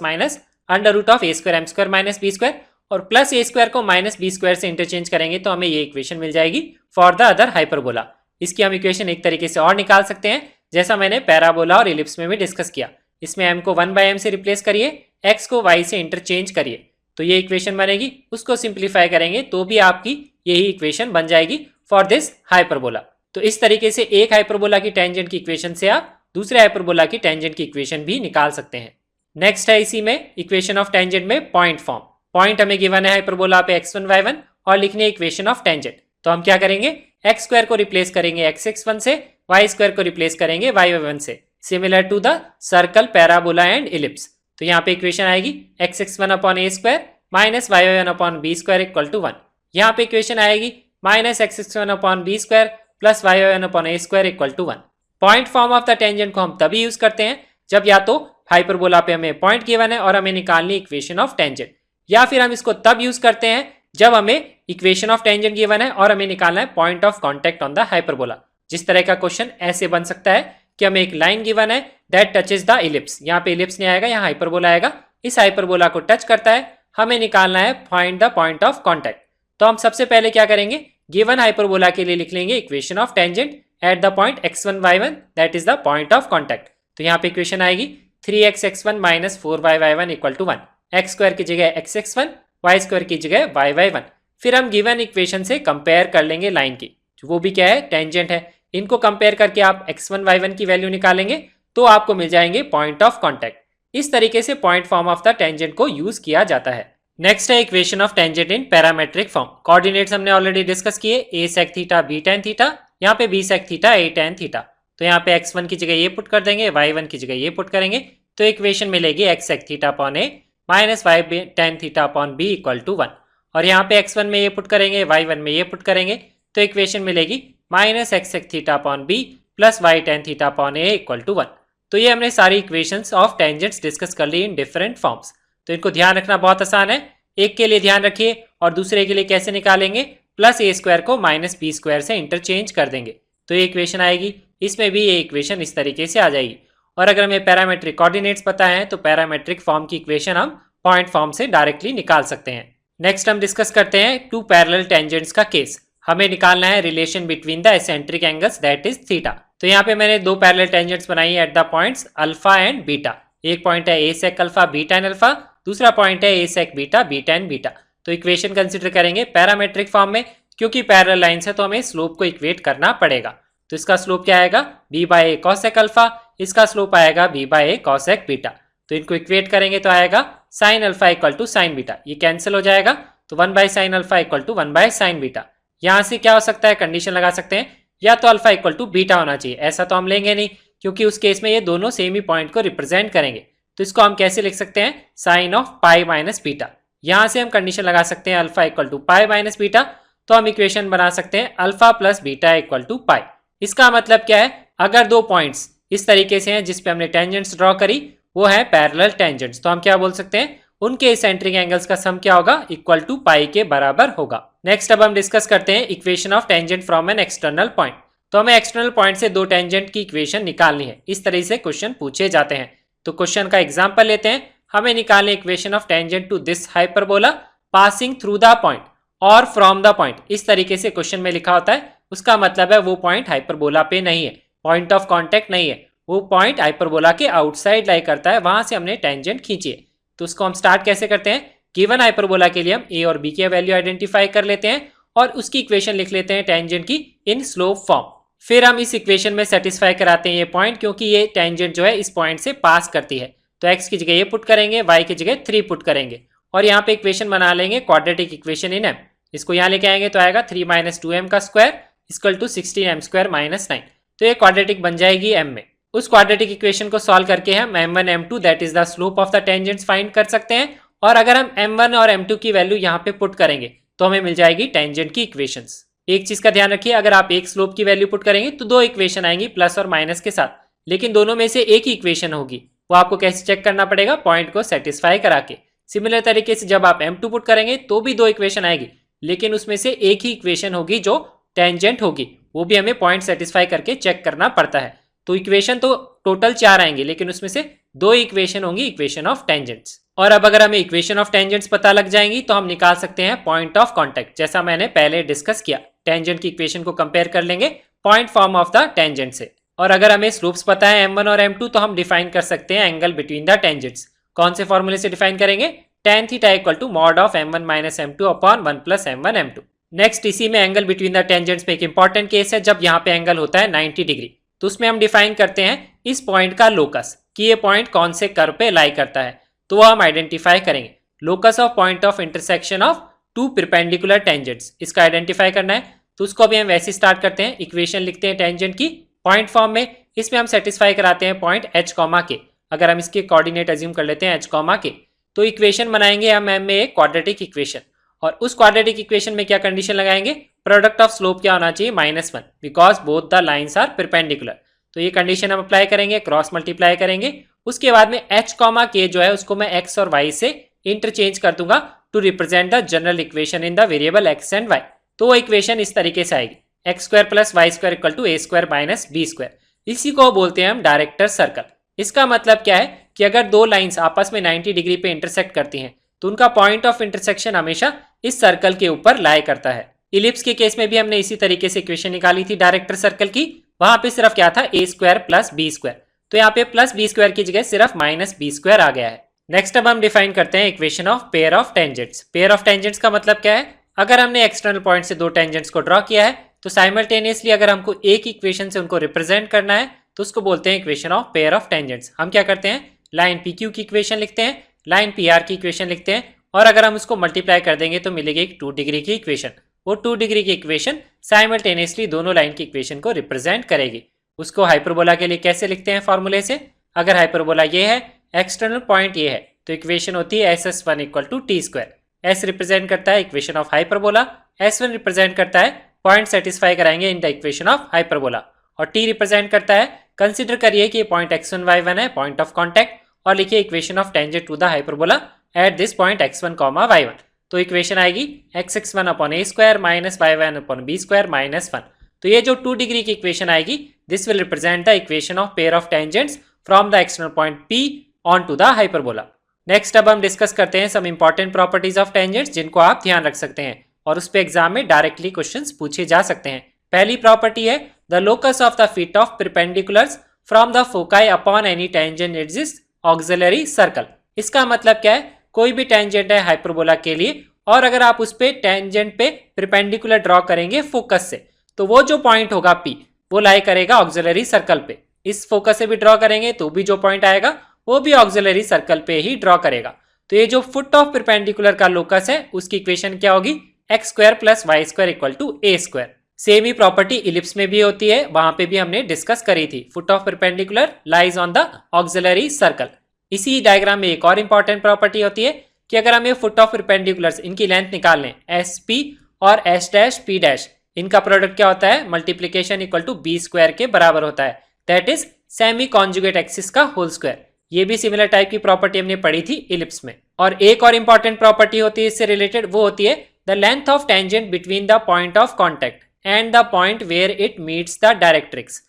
minus under root of a square m square minus B square, और प्लस ए स्क्वायर को माइनस बी स्क्वायर से इंटरचेंज करेंगे तो हमें ये इक्वेशन मिल जाएगी फॉर द अदर हाइपरबोला। इसकी हम इक्वेशन एक तरीके से और निकाल सकते हैं जैसा मैंने पैराबोला और इलिप्स में भी डिस्कस किया। इसमें m को 1/m से रिप्लेस करिए, x को y से इंटरचेंज करिए, तो ये इक्वेशन बनेगी। उसको सिंप्लीफाई करेंगे तो भी आपकी यही इक्वेशन बन जाएगी फॉर दिस हाइपरबोला। तो इस तरीके से एक हाइपरबोला की टेंजेंट की इक्वेशन से आप दूसरे हाइपरबोला की टेंजेंट की इक्वेशन भी निकाल सकते हैं। नेक्स्ट है इसी में इक्वेशन ऑफ टेंजेंट में पॉइंट फॉर्म। पॉइंट हमें गिवन है हाइपरबोला पे x1 y1 और लिखनी है इक्वेशन ऑफ टेंजेंट। तो हम क्या करेंगे? एक्स स्क्वायर को रिप्लेस करेंगे xx1 से, वाई स्क्वायर को रिप्लेस करेंगे y1 से, similar to the circle parabola and ellipse. तो यहाँ पे इक्वेशन आएगी xx1 upon A square minus y1 upon B square equal to 1। यहाँ पे इक्वेशन आएगी minus xx1 upon B square plus y1 upon A square equal to 1। Point form of the tangent को हम तभी यूज करते हैं जब या तो हाइपरबोला पे हमें पॉइंट गिवन है और हमें निकालनी इक्वेशन ऑफ टेंजेंट, या फिर हम इसको तब यूज करते हैं जब हमें इक्वेशन ऑफ टेंजेंट गिवन है और हमें निकालना है point of contact on the hyperbola. जिस तरह का क्वेश्चन ऐसे बन सकता है कि हमें एक लाइन गिवन है दैट टचेस द इलिप्स, यहाँ पे इलिप्स नहीं आएगा, यहाँ हाइपरबोला आएगा, इस हाइपरबोला को टच करता है, हमें निकालना है find the point of contact. तो हम सबसे पहले क्या करेंगे? गिवन हाइपरबोला के लिए लिख लेंगे equation of tangent at the point x1 y1 that is the point of contact. तो यहाँ पे इक्वेशन आएगी 3x x1 minus 4y y1 equal to 1, x square की जगह x(x1), वाई स्क्वायर की जगह y(y1). फिर हम गिवन इक्वेशन से कंपेयर कर लेंगे लाइन की, वो भी क्या है? टेंजेंट है। इनको कंपेयर करके आप x1 y1 की वैल्यू निकालेंगे तो आपको मिल जाएंगे पॉइंट ऑफ कांटेक्ट। इस तरीके से point form of the tangent को यूज किया जाता है। नेक्स्ट है equation of tangent in parametric form. Coordinates हमने ऑलरेडी डिस्कस किए, a sec theta b tan theta, यहाँ पे b sec theta a tan theta. तो यहाँ पे x1 की जगह ये पुट कर देंगे, y1 की जगह ये पुट करेंगे, तो इक्वेशन मिलेगी x sec theta upon a minus y tan theta upon b equal to 1। और यहाँ पे x1 में ये पुट करेंगे, y1 में ये पुट करेंगे, तो इक्वेशन मिलेगी minus x sec theta upon b plus y tan theta upon a equal to 1। तो ये हमने सारी इक्वेशंस ऑफ टेंजेंट्स डिस्कस कर ली इन डिफरेंट फॉर्म्स। तो इनको ध्यान रखना बहुत आसान है, एक के लिए ध्यान रखिए और दूसरे के लिए कैसे निकालेंगे? प्लस ए स्क्वायर को माइनस बी स्क्वायर से इंटरचेंज कर देंगे तो ये इक्वेशन आएगी। इसमें भी ये इक्वेशन इस तरीके से आ जाएगी। और अगर हमें पैरामेट्रिक कोऑर्डिनेट्स पता है तो पैरामेट्रिक फॉर्म की इक्वेशन हम पॉइंट फॉर्म से डायरेक्टली निकाल सकते हैं। नेक्स्ट हम डिस्कस करते हैं टू पैरेलल टेंजेंट्स का केस। हमें निकालना है relation between the eccentric angles that is theta. तो यहाँ पे मैंने दो पैरेलल टेंजेंट्स बनाई है at the points alpha and beta. एक पॉइंट है a sec alpha b tan alpha, दूसरा पॉइंट है a sec beta b tan beta. तो इक्वेशन कंसिडर करेंगे पैरामेट्रिक फॉर्म में, क्योंकि पैरेलल लाइंस है तो हमें स्लोप को इक्वेट करना पड़ेगा। तो इसका स्लोप क्या आएगा? b by a cosec alpha, इसका स्लोप आएगा b by a cosec beta. तो इनको इक्वेट करेंगे तो आएगा sine alpha equal to sine beta, ये कैंसिल हो जाएगा तो 1 by sine alpha equal to 1 by sine beta. यहाँ से क्या हो सकता है? कंडीशन लगा सकते हैं या तो अल्फा इक्वल टू बीटा होना चाहिए, ऐसा तो हम लेंगे नहीं क्योंकि उस केस में ये दोनों सेम ही पॉइंट को रिप्रेजेंट करेंगे। तो इसको हम कैसे लिख सकते हैं? Sine of pi minus beta. यहाँ से हम कंडीशन लगा सकते हैं alpha equal to pi minus beta, तो हम इक्वेशन बना सकते हैं alpha plus beta equal to pi. इसका मतलब क्या है? अगर दो पॉइंट्स इस तरीके से हैं जिसपे हमने टेंजेंट्स ड्रॉ करी वो है पैरेलल टेंजेंट्स, तो हम क्या बोल सकते हैं? उनके एसेंट्रिक एंगल्स का सम क्या होगा? इक्वल टू पाई के बराबर होगा। नेक्स्ट अब हम डिस्कस करते हैं equation of tangent from an external point. तो हमें एक्सटर्नल पॉइंट से दो टेंजेंट की इक्वेशन निकालनी है। इस तरह से क्वेश्चन पूछे जाते हैं। तो क्वेश्चन का एग्जांपल लेते हैं। हमें निकालनी equation of tangent to this hyperbola passing through the point और फ्रॉम द पॉइंट। इस तरीके से क्वेश्चन में लिखा होता है, उसका मतलब है वो पॉइंट हाइपरबोला पे नहीं है, पॉइंट ऑफ कॉन्टेक्ट नहीं है, वो पॉइंट हाइपरबोला के आउटसाइड लाई करता है, वहां से हमने टेंजेंट खींची है। तो उसको हम स्टार्ट कैसे करते हैं? गिवन हाइपरबोला के लिए हम ए और बी की वैल्यू आइडेंटिफाई कर लेते हैं और उसकी इक्वेशन लिख लेते हैं टेंजेंट की इन स्लोप फॉर्म। फिर हम इस इक्वेशन में सेटिस्फाई कराते हैं ये पॉइंट, क्योंकि ये टेंजेंट जो है इस पॉइंट से पास करती है। तो x की जगह ये पुट करेंगे, y की जगह 3 पुट करेंगे और यहाँ पे इक्वेशन बना लेंगे क्वाड्रेटिक इक्वेशन इन m। इसको यहाँ लेके आएंगे तो आएगा 3 माइनस 2m का square equal to 16m square minus 9। तो ये क्वाड्रेटिक बन जाएगी m में। उस क्वाड्रेटिक इक्वेशन को सॉल्व करके हम m1 m2 that is the slope of the tangents find कर सकते हैं। और अगर हम m1 और m2 की वैल्यू यहाँ पे पुट करेंगे तो हमें मिल जाएगी टेंजेंट की इक्वेशंस। एक चीज का ध्यान रखिए, अगर आप एक स्लोप की वैल्यू पुट करेंगे तो दो इक्वेशन आएंगी प्लस और माइनस के साथ, लेकिन दोनों में से एक ही इक्वेशन होगी। वो आपको कैसे चेक करना पड़ेगा, पॉइंट को सेटिस्फाई करा के। सिमिलर तरीके से जब आप m2 पुट करेंगे तो भी दो इक्वेशन आएगी, लेकिन उसमें से एक ही इक्वेशन होगी जो टेंजेंट होगी, वो भी हमें पॉइंट सेटिस्फाई करके चेक करना पड़ता है। तो इक्वेशन तो टोटल 4 आएंगे, लेकिन उसमें से दो इक्वेशन होंगी इक्वेशन ऑफ टेंजेंट्स। और अब अगर हमें इक्वेशन ऑफ टेंजेंट्स पता लग जाएंगी तो हम निकाल सकते हैं पॉइंट ऑफ कांटेक्ट, जैसा मैंने पहले डिस्कस किया। टेंजेंट की इक्वेशन को कंपेयर कर लेंगे point form of the tangent से। और अगर हमें स्लोप्स पता है m1 और m2 तो हम डिफाइन कर सकते हैं एंगल बिटवीन द टेंजेंट्स। कौन से फॉर्मूले से डिफाइन करेंगे, tan theta equal to mod of m1 minus m2 upon 1 plus m1 m2। Next इसी में एंगल बिटवीन द टेंजेंट्स में एक इंपॉर्टेंट केस है, जब यहाँ पे एंगल होता है 90 डिग्री, तो उसमें हम डिफाइन करते हैं इस पॉइंट का लोकस कि ये पॉइंट कौन से कर्व पे लाई करता है, तो वो हम आइडेंटिफाई करेंगे। Locus of point of intersection of two perpendicular tangents, इसका आइडेंटिफाई करना है। तो उसको अभी हम वैसे स्टार्ट करते हैं, इक्वेशन लिखते हैं टेंजेंट की पॉइंट फॉर्म में। इसमें हम सेटिस्फाई कराते हैं पॉइंट h कॉमा के। अगर हम इसके कोऑर्डिनेट अज्यूम कर लेते हैं h कॉमा के, तो इक्वेशन बनाएंगे हम m में एक क्वाड्रेटिक इक्वेशन। और उस क्वाड्रेटिक इक्वेशन में क्या कंडीशन लगाएंगे, प्रोडक्ट ऑफ स्लोप क्या होना चाहिए, -1, because both the lines are perpendicular. तो ये कंडीशन हम अप्लाई करेंगे, क्रॉस मल्टीप्लाई करेंगे। उसके बाद में h कॉमा के जो है उसको मैं x और y से इंटरचेंज कर दूंगा to represent the general equation in the variable x and y। तो वो इक्वेशन इस तरीके से आएगी, x square plus Y square equal to A square minus B square. इसी को बोलते हैं हम डायरेक्टर सर्कल। इसका मतलब क्या है कि अगर दो लाइंस आपस में 90 डिग्री पे इंटरसेक्ट करती हैं तो उनका पॉइंट ऑफ इंटरसेक्शन हमेशा इस सर्कल के ऊपर लाई करता है। इलिप्स के केस में भी हमने इसी तरीके से इक्वेशन निकाली थी डायरेक्टर सर्कल की। वहां पे सिर्फ क्या था, ए स्क्वायर प्लस बी स्क्वायर, तो यहाँ पे प्लस बी स्क्वायर की जगह सिर्फ माइनस बी स्क्वायर आ गया है। नेक्स्ट अब हम डिफाइन करते हैं equation of pair of tangents. Pair of tangents का मतलब क्या है, अगर हमने एक्सटर्नल पॉइंट से दो टेंजेंट्स को ड्रॉ किया है तो साइमल्टेनियसली अगर हमको एक इक्वेशन से उनको रिप्रेजेंट करना है तो उसको बोलते हैं equation of pair of tangents. हम क्या करते हैं, लाइन पी क्यू की इक्वेशन लिखते हैं, लाइन पी आर की इक्वेशन लिखते हैं, और अगर हम उसको मल्टीप्लाई कर देंगे तो मिलेगी एक 2 डिग्री की इक्वेशन। वो 2 डिग्री की इक्वेशन साइमल्टेनियसली दोनों लाइन की इक्वेशन को रिप्रेजेंट करेगी। उसको हाइपरबोला के लिए कैसे लिखते हैं फॉर्मूले से, अगर हाइपरबोला ये है, एक्सटर्नल पॉइंट ये है, तो इक्वेशन होती है SS1 equal to T square. S represent करता है equation of hyperbola, S1 represent करता है पॉइंट सेटिस्फाई कराएंगे in the equation of hyperbola, और T रिप्रेजेंट करता है, कंसिडर करिए कि पॉइंट x1 y1 है, पॉइंट ऑफ कॉन्टैक्ट, और लिखिए equation of tangent to the hyperbola at this point x1 comma y1। तो इक्वेशन आएगी x(x1) upon a square minus y1 upon b square minus 1। तो ये जो 2 डिग्री की इक्वेशन आएगी, this will represent the equation of pair of tangents from the external point P on to the hyperbola. Next अब हम discuss करते हैं some important properties of tangents जिनको आप ध्यान रख सकते हैं और उस पे एग्जाम में डायरेक्टली क्वेश्चंस पूछे जा सकते हैं। पहली प्रॉपर्टी है the locus of the feet of perpendiculars from the foci upon any tangent exist auxiliary circle. इसका मतलब क्या है, कोई भी टेंजेंट है हाइपरबोला के लिए, और अगर आप उस पे टेंजेंट पे परपेंडिकुलर ड्रॉ करेंगे फोकस से, तो वो जो पॉइंट होगा P वो लाई करेगा ऑक्सिलरी सर्कल पे। इस फोकस से भी ड्रॉ करेंगे तो भी जो पॉइंट आएगा वो भी ऑक्सिलरी सर्कल पे ही ड्रॉ करेगा। तो ये जो फुट ऑफ परपेंडिकुलर का लोकस है उसकी इक्वेशन क्या होगी, x square plus Y square equal to A square. Same ही प्रॉपर्टी इलिप्स में भी होती है, वहां पे भी हमने डिस्कस करी थी। Foot of perpendicular lies on the auxiliary circle. इसी डायग्राम में एक और इंपॉर्टेंट प्रॉपर्टी होती है कि अगर हम ये फुट ऑफ परपेंडिकुलर्स इनकी लेंथ निकाल लें, एस पी और एस डैश पी डैश, इनका प्रोडक्ट क्या होता है, multiplication equal to b square के बराबर होता है, that is semi conjugate axis का होल स्क्वायर। ये भी सिमिलर टाइप की प्रॉपर्टी हमने पढ़ी थी इलिप्स में। और एक और इंपॉर्टेंट प्रॉपर्टी होती है इससे रिलेटेड, वो होती है the length of tangent between the point of contact and the point where it meets the directrix.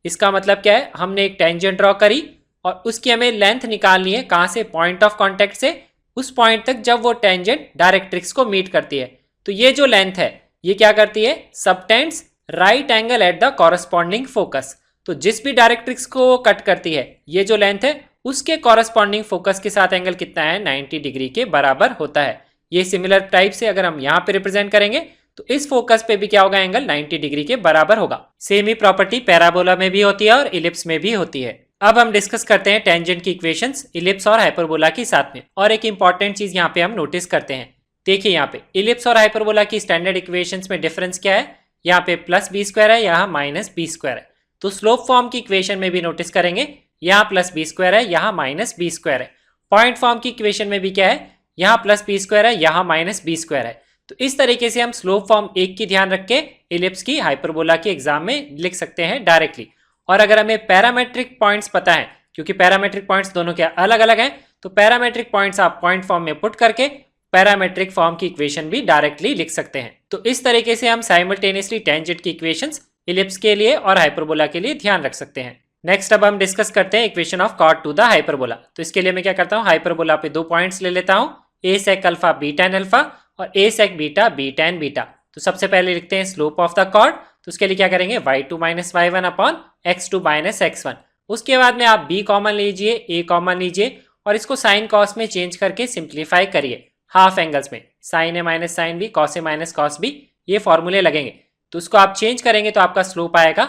इसका मतलब क्या है, हमने एक टेंजेंट ड्रॉ करी और उसकी हमें लेंथ निकालनी है, कहाँ से, पॉइंट ऑफ कॉन्टैक्ट से उस पॉइंट तक जब वो टेंजेंट डायरेक्ट्रिक्स को मीट करती है। तो ये जो लेंथ है ये क्या करती है, subtends right angle at the corresponding focus. तो जिस भी डायरेक्ट्रिक्स को कट करती है ये जो लेंथ है उसके कॉरस्पॉन्डिंग फोकस के साथ एंगल कितना है, 90 डिग्री के बराबर होता है। ये सिमिलर टाइप से अगर हम यहाँ पे रिप्रेजेंट करेंगे तो इस फोकस पे भी क्या होगा, एंगल 90 डिग्री के बराबर होगा। सेम ही प्रॉपर्टी पैराबोला में भी होती है और इलिप्स में भी होती है। अब हम डिस्कस करते हैं टेंजेंट की इक्वेशंस इलिप्स और हाइपरबोला के साथ में। और एक इंपॉर्टेंट चीज यहाँ पे हम नोटिस करते हैं, देखिए यहाँ पे इलिप्स और हाइपरबोला की स्टैंडर्ड इक्वेशंस में डिफरेंस क्या है, यहाँ पे प्लस बी स्क्वायर है, यहाँ माइनस बी स्क्वायर है। तो स्लोप फॉर्म की इक्वेशन में भी नोटिस करेंगे यहाँ प्लस बी स्क्वायर है, यहाँ माइनस बी स्क्वायर है। पॉइंट फॉर्म की इक्वेशन में भी क्या है, यहाँ प्लस बी स्क्वायर है, यहाँ माइनस बी स्क्वायर है। तो इस तरीके से हम स्लोप फॉर्म एक की ध्यान रख के इलिप्स की हाइपरबोला के एग्जाम में लिख सकते हैं डायरेक्टली। और अगर हमें पैरामेट्रिक पॉइंट्स पता है, क्योंकि पैरामेट्रिक पॉइंट्स दोनों के अलग अलग हैं, तो पैरामेट्रिक पॉइंट्स आप पॉइंट फॉर्म में पुट करके पैरामेट्रिक फॉर्म की इक्वेशन भी डायरेक्टली लिख सकते हैं। तो इस तरीके से हम साइमल्टेनियसली टेंजेंट की इक्वेशंस इलिप्स के लिए और हाइपरबोला के लिए ध्यान रख सकते हैं। नेक्स्ट अब हम डिस्कस करते हैं इक्वेशन ऑफ कॉट टू द हाइपरबोला। तो इसके लिए मैं क्या करता हूँ, हाइपरबोला पे 2 पॉइंट्स ले लेता हूँ, a sec alpha b tan alpha और a sec beta b tan beta. तो सबसे पहले लिखते हैं स्लोप ऑफ द कॉर्ड। तो उसके लिए क्या करेंगे, y2 minus y1 upon x2 minus x1। उसके बाद में आप b कॉमन लीजिए, a कॉमन लीजिए और इसको साइन कॉस में चेंज करके सिंप्लीफाई करिए हाफ एंगल्स में, sign A minus sine B, cos A minus cos B, ये फॉर्मूले लगेंगे। तो उसको आप चेंज करेंगे तो आपका स्लोप आएगा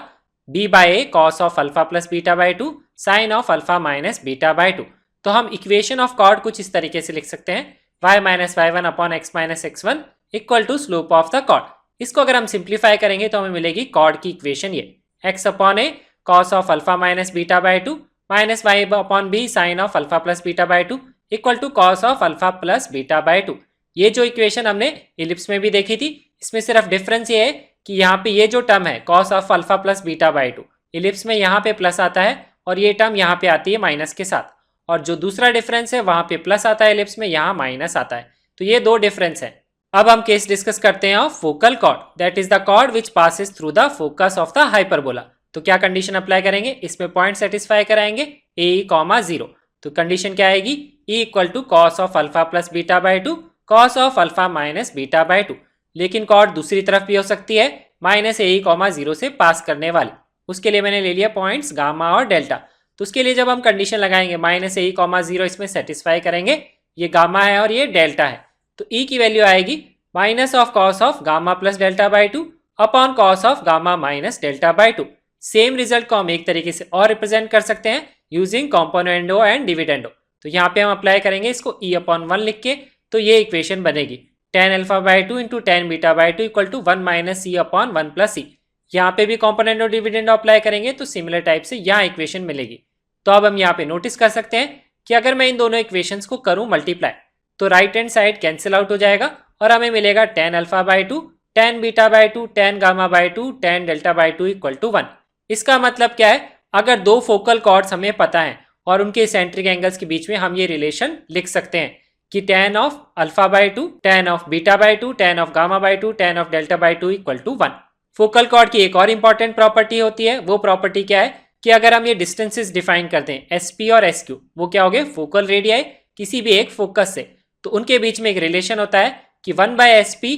b by a cos of alpha plus beta by 2 sine of alpha minus beta by 2। तो हम इक्वेशन ऑफ कॉर्ड कुछ इस तरीके से लिख सकते हैं, y minus y1 upon x minus x1 equal to slope of the chord. इसको अगर हम सिंप्लीफाई करेंगे तो हमें मिलेगी कॉर्ड की इक्वेशन ये, x upon a cos of alpha minus beta by 2 minus y upon b sine of alpha plus beta by 2 equal to cos of alpha plus beta by 2। ये जो इक्वेशन हमने ellipse में भी देखी थी, इसमें सिर्फ डिफरेंस ये है कि यहाँ पे ये जो टर्म है cos of alpha plus beta by 2, ellipse में यहाँ पे प्लस आता है और ये टर्म यहाँ पे आती है माइनस के साथ, और जो दूसरा डिफरेंस है वहां पे प्लस आता है इलिप्स में, यहाँ माइनस आता है। तो ये 2 डिफरेंस है। अब हम केस डिस्कस करते हैं of focal chord, that is the chord which passes through the focus of the hyperbola. तो क्या कंडीशन अप्लाई करेंगे, इसमें पॉइंट सेटिस्फाई कराएंगे ए कॉमा 0। तो कंडीशन क्या आएगी, e equal to cos of alpha plus beta by 2 cos of alpha minus beta by 2। लेकिन cord दूसरी तरफ भी हो सकती है, माइनस ए कॉमा 0 से पास करने वाली। उसके लिए मैंने ले लिया पॉइंट्स गामा और डेल्टा। तो उसके लिए जब हम कंडीशन लगाएंगे माइनस ए कॉमा 0 इसमें सेटिस्फाई करेंगे, ये गामा है और ये डेल्टा है, तो ई की वैल्यू आएगी minus of cos of gamma plus delta by 2 upon cos of gamma minus delta by 2। Same result को हम एक तरीके से और रिप्रेजेंट कर सकते हैं यूजिंग कॉम्पोनेंडो एंड डिविडेंडो। तो यहाँ पे हम अप्लाई करेंगे इसको ई अपॉन 1 लिख के, तो ये इक्वेशन बनेगी tan alpha by 2 into tan beta by 2 equal to 1 minus c upon 1 plus c. यहाँ पे भी कॉम्पोनेंडो डिविडेंडो अप्लाई करेंगे तो सिमिलर टाइप से यहाँ इक्वेशन मिलेगी। तो अब हम यहाँ पे नोटिस कर सकते हैं कि अगर मैं इन दोनों इक्वेशंस को करूँ मल्टीप्लाई, तो right hand side cancel out हो जाएगा और हमें मिलेगा tan alpha by 2 tan beta by 2 tan gamma by 2 tan delta by 2 equal to 1। इसका मतलब क्या है, अगर 2 फोकल कॉर्ड्स हमें पता है और उनके सेंट्रिक एंगल्स के बीच में हम ये रिलेशन लिख सकते हैं कि tan of alpha by 2 tan of beta by 2 tan of gamma by 2 tan of delta by 2 equal to 1। Focal chord की एक और इंपॉर्टेंट प्रॉपर्टी होती है, वो प्रॉपर्टी क्या है कि अगर हम ये डिस्टेंसेस डिफाइन करते हैं एसपी और एसक्यू, वो क्या हो गए फोकल रेडियाई किसी भी एक फोकस से, तो उनके बीच में एक रिलेशन होता है कि 1 by S P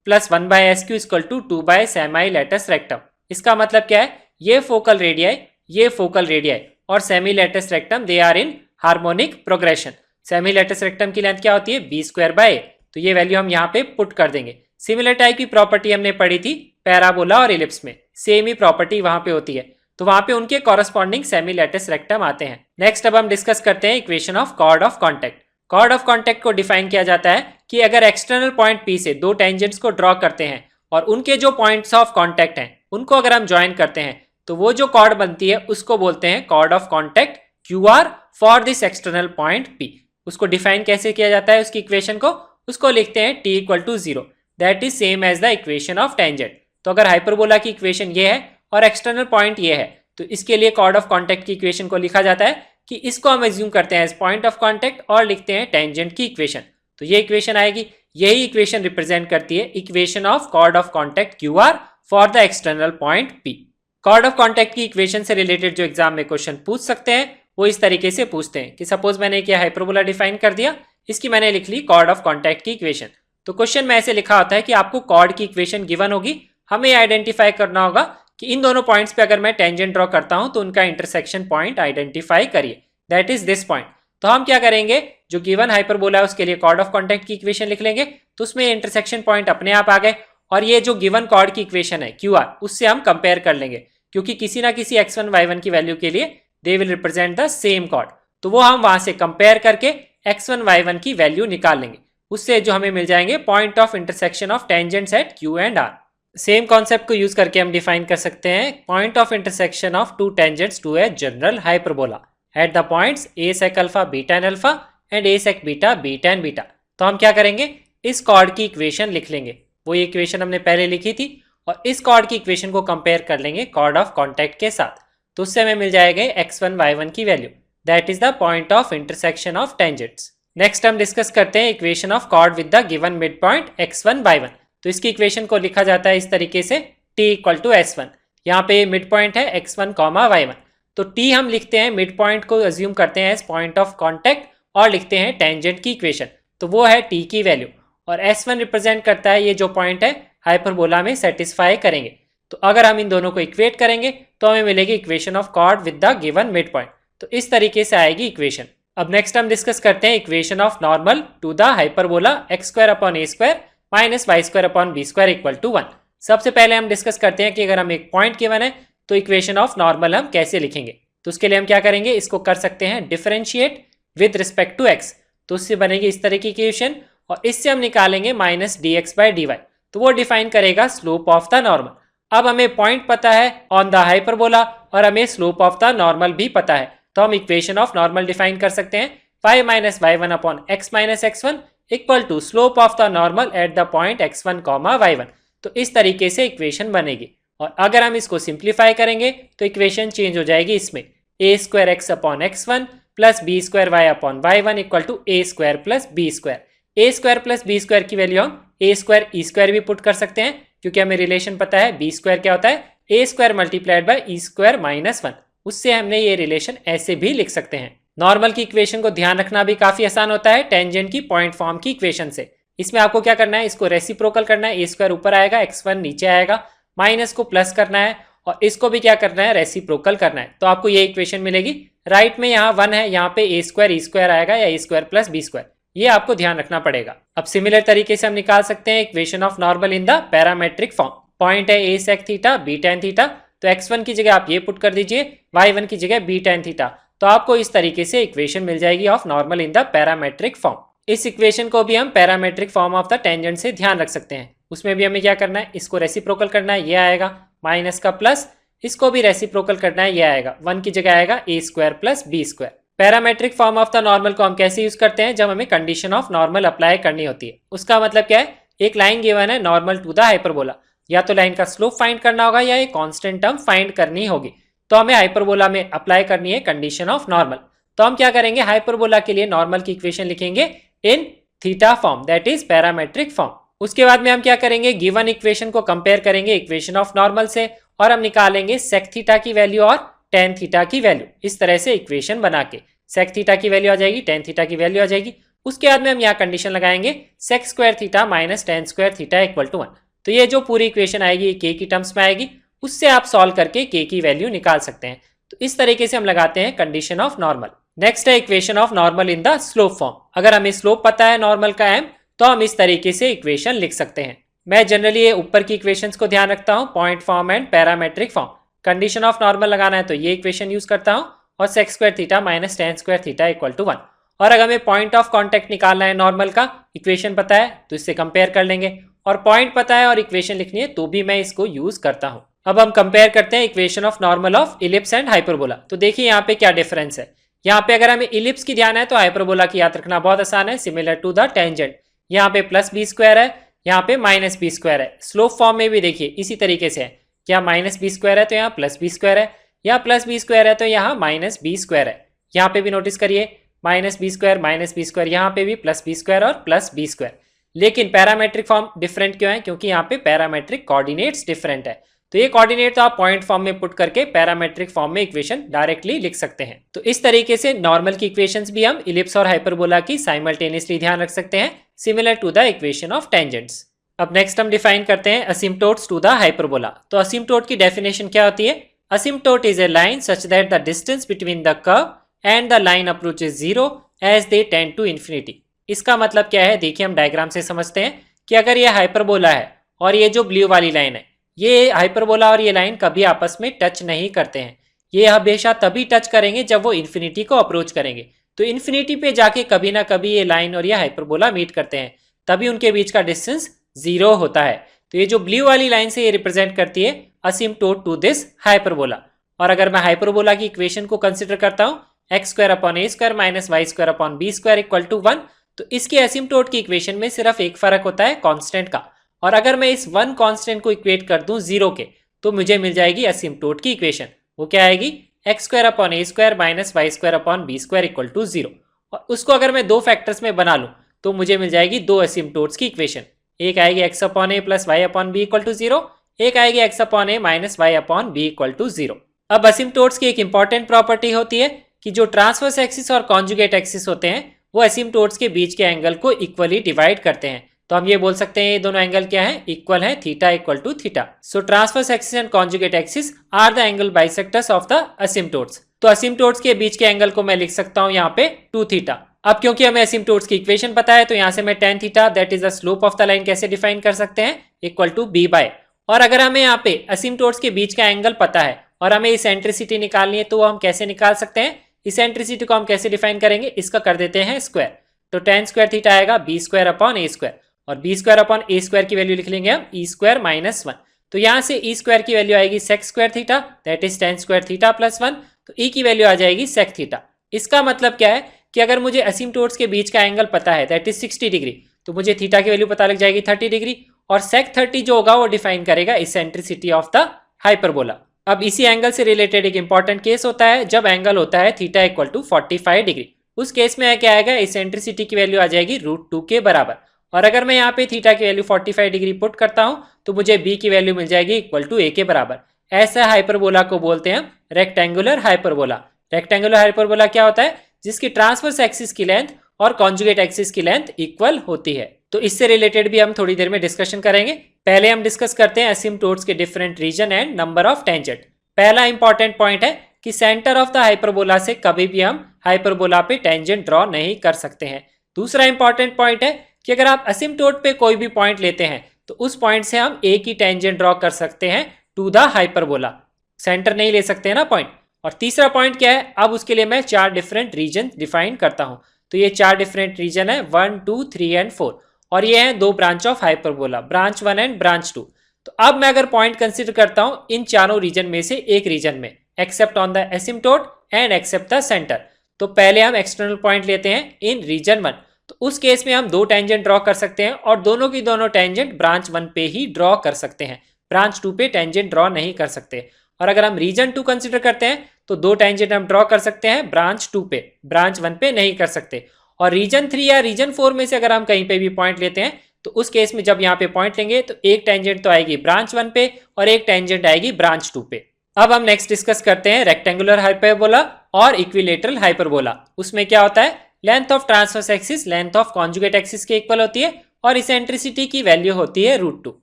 plus 1 by S Q equal to 2 by semi latus rectum. इसका मतलब क्या है, ये फोकल रेडियाई और semi latus rectum they are in harmonic progression. Semi latus rectum की लेंथ क्या होती है बी स्क्वायर बाय ए, तो ये वैल्यू हम यहाँ पे पुट कर देंगे। सिमिलर टाइप की प्रॉपर्टी हमने पढ़ी थी पैराबोला और इलिप्स में, सेम ही प्रॉपर्टी वहां पे होती है, तो वहां पे उनके कॉरस्पॉन्डिंग सेमी लेटस रेक्टम आते हैं। नेक्स्ट अब हम डिस्कस करते हैं equation of chord of contact. Chord of contact को डिफाइन किया जाता है कि अगर एक्सटर्नल पॉइंट पी से 2 टेंजेंट्स को ड्रॉ करते हैं और उनके जो पॉइंट्स ऑफ कॉन्टैक्ट हैं उनको अगर हम ज्वाइन करते हैं तो वो जो कॉर्ड बनती है उसको बोलते हैं chord of contact Q R for this external point P. उसको डिफाइन कैसे किया जाता है उसकी इक्वेशन को, उसको लिखते हैं t equal to 0, that is same as the equation of tangent. तो अगर हाइपरबोला की इक्वेशन ये है और एक्सटर्नल पॉइंट ये है, तो इसके लिए कॉर्ड ऑफ कॉन्टैक्ट की इक्वेशन को लिखा जाता है कि इसको हम एज्यूम करते हैं एज पॉइंट ऑफ कॉन्टैक्ट और लिखते हैं टेंजेंट की इक्वेशन। तो ये इक्वेशन आएगी, यही इक्वेशन रिप्रेजेंट करती है equation of chord of contact Q R for the external point P. Chord of contact की इक्वेशन से रिलेटेड जो एग्जाम में क्वेश्चन पूछ सकते हैं वो इस तरीके से पूछते हैं कि सपोज मैंने एक हाइपरबोला डिफाइन कर दिया, इसकी मैंने लिख ली कॉर्ड ऑफ कॉन्टैक्ट की इक्वेशन। तो क्वेश्चन में ऐसे लिखा होता है कि आपको कॉर्ड की इक्वेशन गिवन होगी, हमें आइडेंटिफाई करना होगा कि इन दोनों पॉइंट्स पे अगर मैं टेंजेंट ड्रॉ करता हूं तो उनका इंटरसेक्शन पॉइंट आइडेंटिफाई करिए, दैट इज दिस पॉइंट। तो हम क्या करेंगे, जो गिवन हाइपरबोला है उसके लिए कॉर्ड ऑफ कॉन्टैक्ट की इक्वेशन लिख लेंगे, तो उसमें इंटरसेक्शन पॉइंट अपने आप आ गए और ये जो गिवन कॉर्ड की इक्वेशन है क्यू आर उससे हम कंपेयर कर लेंगे, क्योंकि किसी ना किसी x1 y1 की वैल्यू के लिए they will represent the same chord, तो वो हम वहां से कंपेयर करके x1 y1 की वैल्यू निकाल लेंगे। उससे जो हमें मिल जाएंगे point of intersection of tangents at Q and R. Same concept को यूज करके हम डिफाइन कर सकते हैं point of intersection of two tangents to a general hyperbola at the points a sec alpha b tan alpha and a sec beta b tan beta. तो हम क्या करेंगे, इस कॉर्ड की इक्वेशन लिख लेंगे, वो ये इक्वेशन हमने पहले लिखी थी, और इस कॉर्ड की इक्वेशन को कंपेयर कर लेंगे कॉर्ड ऑफ कॉन्टैक्ट के साथ। तो उससे हमें मिल जाएगा x1 y1 की value, that is the point of intersection of tangents. Next हम डिस्कस करते हैं equation of cord with the given mid point x1 y1। तो इसकी इक्वेशन को लिखा जाता है इस तरीके से t इक्वल टू s1। यहाँ पे मिड पॉइंट है x1 कॉमा y1, तो t हम लिखते हैं मिड पॉइंट को अज्यूम करते हैं एज पॉइंट ऑफ कॉन्टैक्ट और लिखते हैं टेंजेंट की इक्वेशन, तो वो है t की वैल्यू, और s1 रिप्रेजेंट करता है ये जो पॉइंट है हाइपरबोला में सेटिस्फाई करेंगे। तो अगर हम इन दोनों को इक्वेट करेंगे तो हमें मिलेगी equation of cord with the given mid point. तो इस तरीके से आएगी इक्वेशन। अब नेक्स्ट हम डिस्कस करते हैं equation of normal to the hyperbola x square upon a square minus Y square upon B square equal to 1। सबसे पहले हम डिस्कस करते हैं कि अगर हम एक पॉइंट गिवन है तो इक्वेशन ऑफ नॉर्मल हम कैसे लिखेंगे। तो उसके लिए हम क्या करेंगे, इसको कर सकते हैं differentiate with respect to x, तो उससे बनेगी इस तरह की इक्वेशन, और इससे हम निकालेंगे minus D X by D Y, तो वो डिफाइन करेगा स्लोप ऑफ द नॉर्मल। अब हमें पॉइंट पता है ऑन द हाइपरबोला और हमें स्लोप ऑफ द नॉर्मल भी पता है, तो हम इक्वेशन ऑफ नॉर्मल डिफाइन कर सकते हैं 5 minus y1 upon x minus x1 equal to slope of the normal at the point x1 comma y1। तो इस तरीके से इक्वेशन बनेगी, और अगर हम इसको सिंप्लीफाई करेंगे तो इक्वेशन चेंज हो जाएगी इसमें a square x upon x1 plus B square Y upon y1 equal to a square plus B square. a square plus B square की वैल्यू हम a स्क्वायर ई स्क्वायर भी put कर सकते हैं, क्योंकि हमें रिलेशन पता है b स्क्वायर क्या होता है a square multiplied by E square minus 1, उससे हमने ये रिलेशन ऐसे भी लिख सकते हैं। नॉर्मल की इक्वेशन को ध्यान रखना भी काफी आसान होता है टेंजेंट की पॉइंट फॉर्म की इक्वेशन से। इसमें आपको क्या करना है, इसको रेसिप्रोकल करना है, a स्क्वायर ऊपर आएगा x1 नीचे आएगा, माइनस को प्लस करना है और इसको भी क्या करना है, रेसिप्रोकल करना है, तो आपको ये इक्वेशन मिलेगी। राइट में यहाँ 1 है, यहाँ पे a स्क्वायर ई स्क्वायर आएगा या a square plus B square, ये आपको ध्यान रखना पड़ेगा। अब सिमिलर तरीके से हम निकाल सकते हैं equation of normal in the parametric form. Point है a sec theta b tan theta, तो x1 की जगह आप ये पुट कर दीजिए, y1 की जगह b tan थीटा, तो आपको इस तरीके से इक्वेशन मिल जाएगी of normal in the parametric form. इस इक्वेशन को भी हम parametric form of the tangent से ध्यान रख सकते हैं। उसमें भी हमें क्या करना है, इसको रेसिप्रोकल करना है, ये आएगा माइनस का प्लस, इसको भी रेसिप्रोकल करना है, ये आएगा 1 की जगह आएगा a square plus B square. Parametric form of the normal को हम कैसे यूज करते हैं, जब हमें कंडीशन ऑफ नॉर्मल अप्लाई करनी होती है। उसका मतलब क्या है, एक लाइन गिवन है नॉर्मल टू द हाइपरबोला, या तो लाइन का स्लोप फाइंड करना होगा या एक कांस्टेंट टर्म फाइंड करनी होगी, तो हमें हाइपरबोला में अप्लाई करनी है कंडीशन ऑफ नॉर्मल। तो हम क्या करेंगे, हाइपरबोला के लिए नॉर्मल की इक्वेशन लिखेंगे in theta form, that is parametric form. उसके बाद में हम क्या करेंगे, गिवन इक्वेशन को कंपेयर करेंगे इक्वेशन ऑफ नॉर्मल से, और हम निकालेंगे सेक थीटा की वैल्यू और टेन थीटा की वैल्यू, इस तरह से इक्वेशन बना के सेक थीटा की वैल्यू आ जाएगी, टेन थीटा की वैल्यू आ जाएगी। उसके बाद में हम यहाँ कंडीशन लगाएंगे sec square theta minus tan square theta equal to 1। तो ये जो पूरी इक्वेशन आएगी के की टर्म्स में आएगी, उससे आप सॉल्व करके के की वैल्यू निकाल सकते हैं। तो इस तरीके से हम लगाते हैं कंडीशन ऑफ नॉर्मल। नेक्स्ट है equation of normal in the slope form. अगर हमें स्लोप पता है नॉर्मल का m, तो हम इस तरीके से इक्वेशन लिख सकते हैं। मैं जनरली ये ऊपर की इक्वेशंस को ध्यान रखता हूँ, point form and parametric form. Condition of normal लगाना है तो ये इक्वेशन यूज करता हूँ, और sec square theta minus tan square theta equal to 1। और अगर हमें पॉइंट ऑफ कॉन्टैक्ट निकालना है नॉर्मल का, इक्वेशन पता है तो इससे कंपेयर कर लेंगे, और पॉइंट पता है और इक्वेशन लिखनी है तो भी मैं इसको यूज करता हूँ। अब हम कंपेयर करते हैं equation of normal of ellipse and hyperbola. तो देखिए यहाँ पे क्या डिफरेंस है। यहाँ पे अगर हमें इलिप्स की ध्यान है तो हाइपरबोला की याद रखना बहुत आसान है, सिमिलर टू द टेंजेंट। यहाँ पे प्लस बी स्क्वायर है, यहाँ पे माइनस बी स्क्वायर है। स्लोप फॉर्म में भी देखिए इसी तरीके से है, यहाँ माइनस बी स्क्वायर है तो यहाँ प्लस बी स्क्वायर है, यहाँ प्लस बी स्क्वायर है तो यहाँ माइनस बी स्क्वायर है। यहाँ पे भी नोटिस करिए माइनस बी स्क्वायर, यहाँ पे भी प्लस बी स्क्वायर और प्लस बी स्क्वायर। लेकिन पैरामेट्रिक फॉर्म डिफरेंट क्यों है, क्योंकि यहाँ पे पैरामेट्रिक कोऑर्डिनेट्स डिफरेंट है। तो ये कोऑर्डिनेट तो आप पॉइंट फॉर्म में पुट करके पैरामेट्रिक फॉर्म में इक्वेशन डायरेक्टली लिख सकते हैं। तो इस तरीके से नॉर्मल की इक्वेशंस भी हम इलिप्स और हाइपरबोला की साइमल्टेनियसली ध्यान रख सकते हैं, similar to the equation of tangents. अब नेक्स्ट हम डिफाइन करते हैं असिम्पटोट्स टू द हाइपरबोला। तो असिम्पटोट की डेफिनेशन क्या होती है, asymptote is a line such that the distance between the curve and the line approaches zero as they tend to infinity. इसका मतलब क्या है, देखिए हम डायग्राम से समझते हैं कि अगर ये हाइपरबोला है और ये जो ब्लू वाली लाइन है, ये हाइपरबोला और ये लाइन कभी आपस में टच नहीं करते हैं। ये हमेशा तभी टच करेंगे जब वो इन्फिनिटी को अप्रोच करेंगे। तो इन्फिनिटी पे जाके कभी ना कभी ये लाइन और ये हाइपरबोला मीट करते हैं। तभी उनके बीच का डिस्टेंस 0 होता है। तो ये जो ब्लू वाली लाइन से ये रिप्रेजेंट करती है असिम्पटोट टू दिस हाइपरबोला। और अगर मैं हाइपरबोला की इक्वेशन को कंसिडर करता हूँ X square upon A square minus Y square upon B square equal to 1, तो इसके असिम्पटोट की इक्वेशन में सिर्फ एक फर्क होता है कांस्टेंट का। और अगर मैं इस 1 कांस्टेंट को इक्वेट कर दूं 0 के, तो मुझे मिल जाएगी असिम्पटोट की इक्वेशन। वो क्या आएगी, x square upon A square minus Y square upon B square equal to 0। और उसको अगर मैं दो फैक्टर्स में बना लूं तो मुझे मिल जाएगी दो असिम्पटोट्स की इक्वेशन। एक आएगी X upon A plus Y upon B equal to 0, एक आएगी X upon A minus Y upon B equal to 0। अब असिम्पटोट्स की एक इंपॉर्टेंट प्रॉपर्टी होती है कि जो ट्रांसवर्स एक्सिस और कॉन्जुगेट एक्सिस होते हैं वो असिम्पटोट्स के बीच के एंगल को इक्वली डिवाइड करते हैं। तो हम ये बोल सकते हैं ये दोनों एंगल क्या है, इक्वल है, theta equal to theta. So transverse axis and conjugate axis are the angle bisectors of the asymptotes. तो असिम्पटोट्स के बीच के एंगल को मैं लिख सकता हूं यहाँ पे 2 थीटा। अब क्योंकि हमें असिम्पटोट्स की इक्वेशन पता है तो यहाँ से मैं tan theta that is the slope of the line कैसे डिफाइन कर सकते हैं, इक्वल टू b बाय। और अगर हमें यहाँ पे असिम्पटोट्स के बीच का एंगल पता है और हमें इसेंट्रिसिटी निकालनी है तो वो हम कैसे निकाल सकते हैं, इसेंट्रिसिटी को हम कैसे डिफाइन करेंगे, इसका कर देते हैं स्क्वायर। तो tan स्क्वायर थीटा आएगा b स्क्वायर अपॉन ए स्क्वायर, और b स्क्वायर अपॉन ए स्क्वायर की वैल्यू लिख लेंगे हम e स्क्वायर माइनस 1। तो यहाँ से e स्क्वायर की वैल्यू आएगी sec square theta that is tan square theta plus 1। तो e की वैल्यू आ जाएगी sec थीटा। इसका मतलब क्या है कि अगर मुझे असिम्पटोट्स के बीच का एंगल पता है दैट इज 60 डिग्री, तो मुझे थीटा की वैल्यू पता लग जाएगी 30 डिग्री, और sec 30 जो होगा वो डिफाइन करेगा इसेंट्रिसिटी ऑफ द हाइपरबोला। अब इसी एंगल से रिलेटेड एक इंपॉर्टेंट केस होता है जब एंगल होता है थीटा इक्वल टू 45 डिग्री। उस केस में क्या आएगा, इसेंट्रिसिटी की वैल्यू आ जाएगी √2 के बराबर। और अगर मैं यहाँ पे थीटा की वैल्यू 45 डिग्री पुट करता हूँ तो मुझे b की वैल्यू मिल जाएगी इक्वल टू a के बराबर। ऐसा हाइपरबोला को बोलते हैं रेक्टेंगुलर हाइपरबोला। रेक्टेंगुलर हाइपरबोला क्या होता है, जिसकी ट्रांसवर्स एक्सिस की लेंथ और कॉन्जुगेट एक्सिस की लेंथ इक्वल होती है। तो इससे रिलेटेड भी हम थोड़ी देर में डिस्कशन करेंगे। पहले हम डिस्कस करते हैं असिम्पटोट्स के different reason and number of tangent. पहला इंपॉर्टेंट पॉइंट है कि सेंटर ऑफ द हाइपरबोला से कभी भी हम हाइपरबोला पे टेंजेंट ड्रॉ नहीं कर सकते हैं। दूसरा इंपॉर्टेंट पॉइंट है कि अगर आप असिम्पटोट पे कोई भी पॉइंट लेते हैं तो उस पॉइंट से हम एक ही टेंजेंट ड्रॉ कर सकते हैं टू द हाइपरबोला, सेंटर नहीं ले सकते हैं ना पॉइंट। और तीसरा पॉइंट क्या है, अब उसके लिए मैं 4 डिफरेंट रीजन डिफाइन करता हूं। तो ये 4 डिफरेंट रीजन है 1, 2, 3 एंड 4, और ये हैं 2 branch of hyperbola, branch 1 and branch 2। तो अब मैं अगर पॉइंट कंसिडर करता हूं इन चारों रीजन में से एक रीजन में, except on the asymptote and except the center. तो पहले हम एक्सटर्नल पॉइंट लेते हैं इन रीजन 1। तो उस केस में हम 2 टेंजेंट ड्रॉ कर सकते हैं और दोनों की दोनों टेंजेंट ब्रांच 1 पे ही ड्रॉ कर सकते हैं, ब्रांच 2 पे टेंजेंट ड्रॉ नहीं कर सकते। और अगर हम रीजन 2 कंसिडर करते हैं तो 2 टेंजेंट हम ड्रॉ कर सकते हैं ब्रांच 2 पे, ब्रांच 1 पे नहीं कर सकते। और रीजन 3 या रीजन 4 में से अगर हम कहीं पे भी पॉइंट लेते हैं तो उस केस में जब यहाँ पे पॉइंट लेंगे तो एक टेंजेंट तो आएगी ब्रांच 1 पे और एक टेंजेंट आएगी ब्रांच 2 पे। अब हम नेक्स्ट डिस्कस करते हैं रेक्टेंगुलर हाइपरबोला और इक्विलेटरल हाइपरबोला। उसमें क्या होता है, length of transverse axis length of conjugate axis के इक्वल होती है और इसेंट्रिसिटी की वैल्यू होती है √2।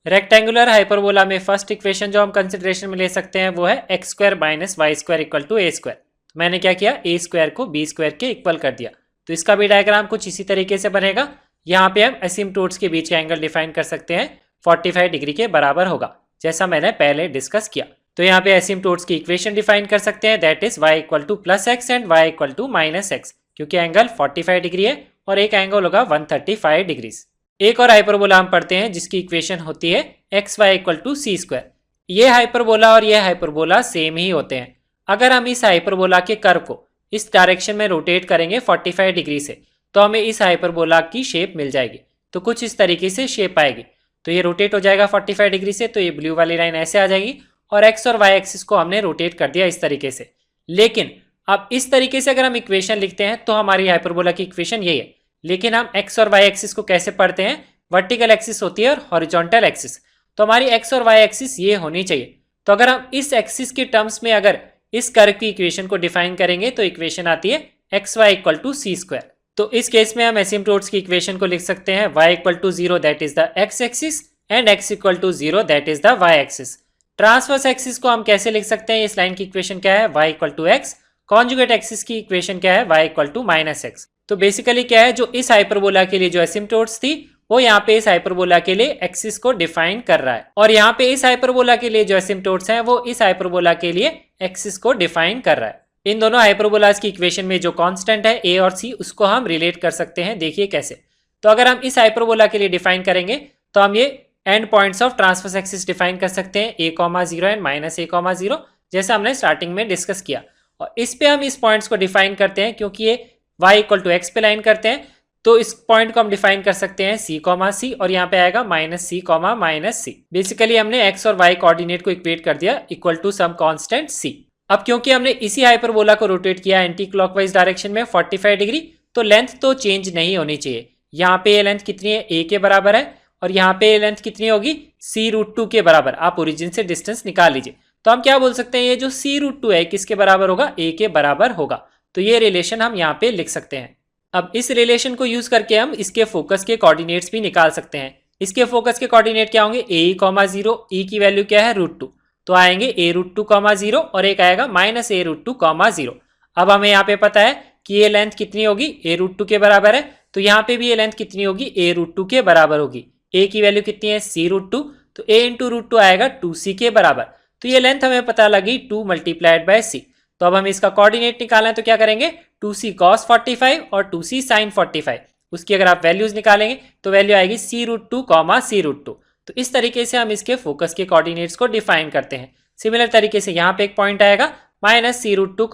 रेक्टेंगुलर हाइपरबोला में फर्स्ट इक्वेशन जो हम कंसिडरेशन में ले सकते हैं वो है X square minus Y square equal to A square. मैंने क्या किया, ए स्क्वायर को बी स्क्वायर के इक्वल कर दिया। तो इसका भी डायग्राम कुछ इसी तरीके से बनेगा। यहाँ पे हम असिम्पटोट्स के बीच का एंगल डिफाइन कर सकते हैं 45 डिग्री के बराबर होगा, जैसा मैंने पहले डिस्कस किया। तो यहाँ पे असिम्पटोट्स की इक्वेशन डिफाइन कर सकते हैं that is y equal to plus X and y equal to minus X, क्योंकि एंगल 45 डिग्री है और एक एंगल होगा 135 डिग्री। एक और हाइपरबोला हम पढ़ते हैं जिसकी इक्वेशन होती है X Y equal to C square. ये हाइपरबोला और ये हाइपरबोला सेम ही होते हैं। अगर हम इस हाइपरबोला के कर्व को इस डायरेक्शन में रोटेट करेंगे 45 डिग्री से तो हमें इस हाइपरबोला की शेप मिल जाएगी। तो कुछ इस तरीके से शेप आएगी। तो ये रोटेट हो जाएगा 45 डिग्री से, तो ये ब्लू वाली लाइन ऐसे आ जाएगी और एक्स और वाई एक्सिस को हमने रोटेट कर दिया इस तरीके से। लेकिन अब इस तरीके से अगर हम इक्वेशन लिखते हैं तो हमारी हाइपरबोला की इक्वेशन यही है। लेकिन हम एक्स और वाई एक्सिस को कैसे पढ़ते हैं, वर्टिकल एक्सिस होती है और हॉरिजॉन्टल एक्सिस। तो हमारी एक्स और वाई एक्सिस ये होनी चाहिए। तो अगर हम इस एक्सिस के टर्म्स में अगर इस कर्व की इक्वेशन को डिफाइन करेंगे तो इक्वेशन आती है X Y equal to C square. तो इस केस में हम एसिम्पटोट्स की इक्वेशन को लिख सकते हैं y equal to 0 that is the x axis and x equal to 0 that is the y axis. Transverse axis को हम कैसे लिख सकते हैं, इस लाइन की इक्वेशन क्या है, y equal to x। Conjugate axis की इक्वेशन क्या है, y equal to minus x। तो बेसिकली क्या है, जो इस हाइपरबोला के लिए जो एसिम्पटोट्स थी वो यहाँ पे इस हाइपरबोला के लिए एक्सिस को डिफाइन कर रहा है, और यहाँ पे इस हाइपरबोला के लिए जो एसिम्पटोट्स हैं वो इस हाइपरबोला के लिए एक्सिस को डिफाइन कर रहा है। इन दोनों हाइपरबोलास की इक्वेशन में जो कांस्टेंट है a और c उसको हम रिलेट कर सकते हैं। देखिए कैसे, तो अगर हम इस हाइपरबोला के लिए डिफाइन करेंगे तो हम ये and points of transverse axis define कर सकते हैं a,0 एंड -a,0 जैसा हमने स्टार्टिंग में डिस्कस किया। और इस पे हम इस पॉइंट्स को डिफाइन करते हैं क्योंकि ये y = x पे लाइन करते हैं, तो इस पॉइंट को हम डिफाइन कर सकते हैं c,c और यहाँ पे आएगा -c,-c। बेसिकली हमने x और y कोऑर्डिनेट को इक्वेट कर दिया equal to some constant c। अब क्योंकि हमने इसी हाइपरबोला को रोटेट किया एंटी क्लॉकवाइज डायरेक्शन में 45 डिग्री, तो लेंथ तो चेंज नहीं होनी चाहिए। यहाँ पे ये लेंथ कितनी है, a के बराबर है, और यहाँ पे ये लेंथ कितनी होगी, c√2 के बराबर। आप ओरिजिन से डिस्टेंस निकाल लीजिए। तो हम क्या बोल सकते हैं, ये जो c√2 है किसके बराबर होगा, a के बराबर होगा। तो ये रिलेशन हम यहाँ पे लिख सकते हैं। अब इस रिलेशन को यूज करके हम इसके फोकस के कोऑर्डिनेट्स भी निकाल सकते हैं। इसके फोकस के कोऑर्डिनेट क्या होंगे, a,0, e की वैल्यू क्या है √2, तो आएंगे a√2,0 और एक आएगा -a√2,0। अब हमें यहाँ पे पता है कि ये लेंथ कितनी होगी, a√2 के बराबर है, तो यहाँ पे भी ये लेंथ कितनी होगी, a√2 के बराबर होगी। a की वैल्यू कितनी है, c√2, तो a × √2 आएगा 2c के बराबर। तो ये लेंथ हमें पता लगी 2 × c। तो अब हम इसका कोऑर्डिनेट निकालना है तो क्या करेंगे, 2c cos 45 और 2c sin 45, उसकी अगर आप वैल्यूज निकालेंगे तो वैल्यू आएगी c√2, c√2। तो इस तरीके से हम इसके फोकस के कोऑर्डिनेट्स को डिफाइन करते हैं। सिमिलर तरीके से यहाँ पे एक पॉइंट आएगा -c√2,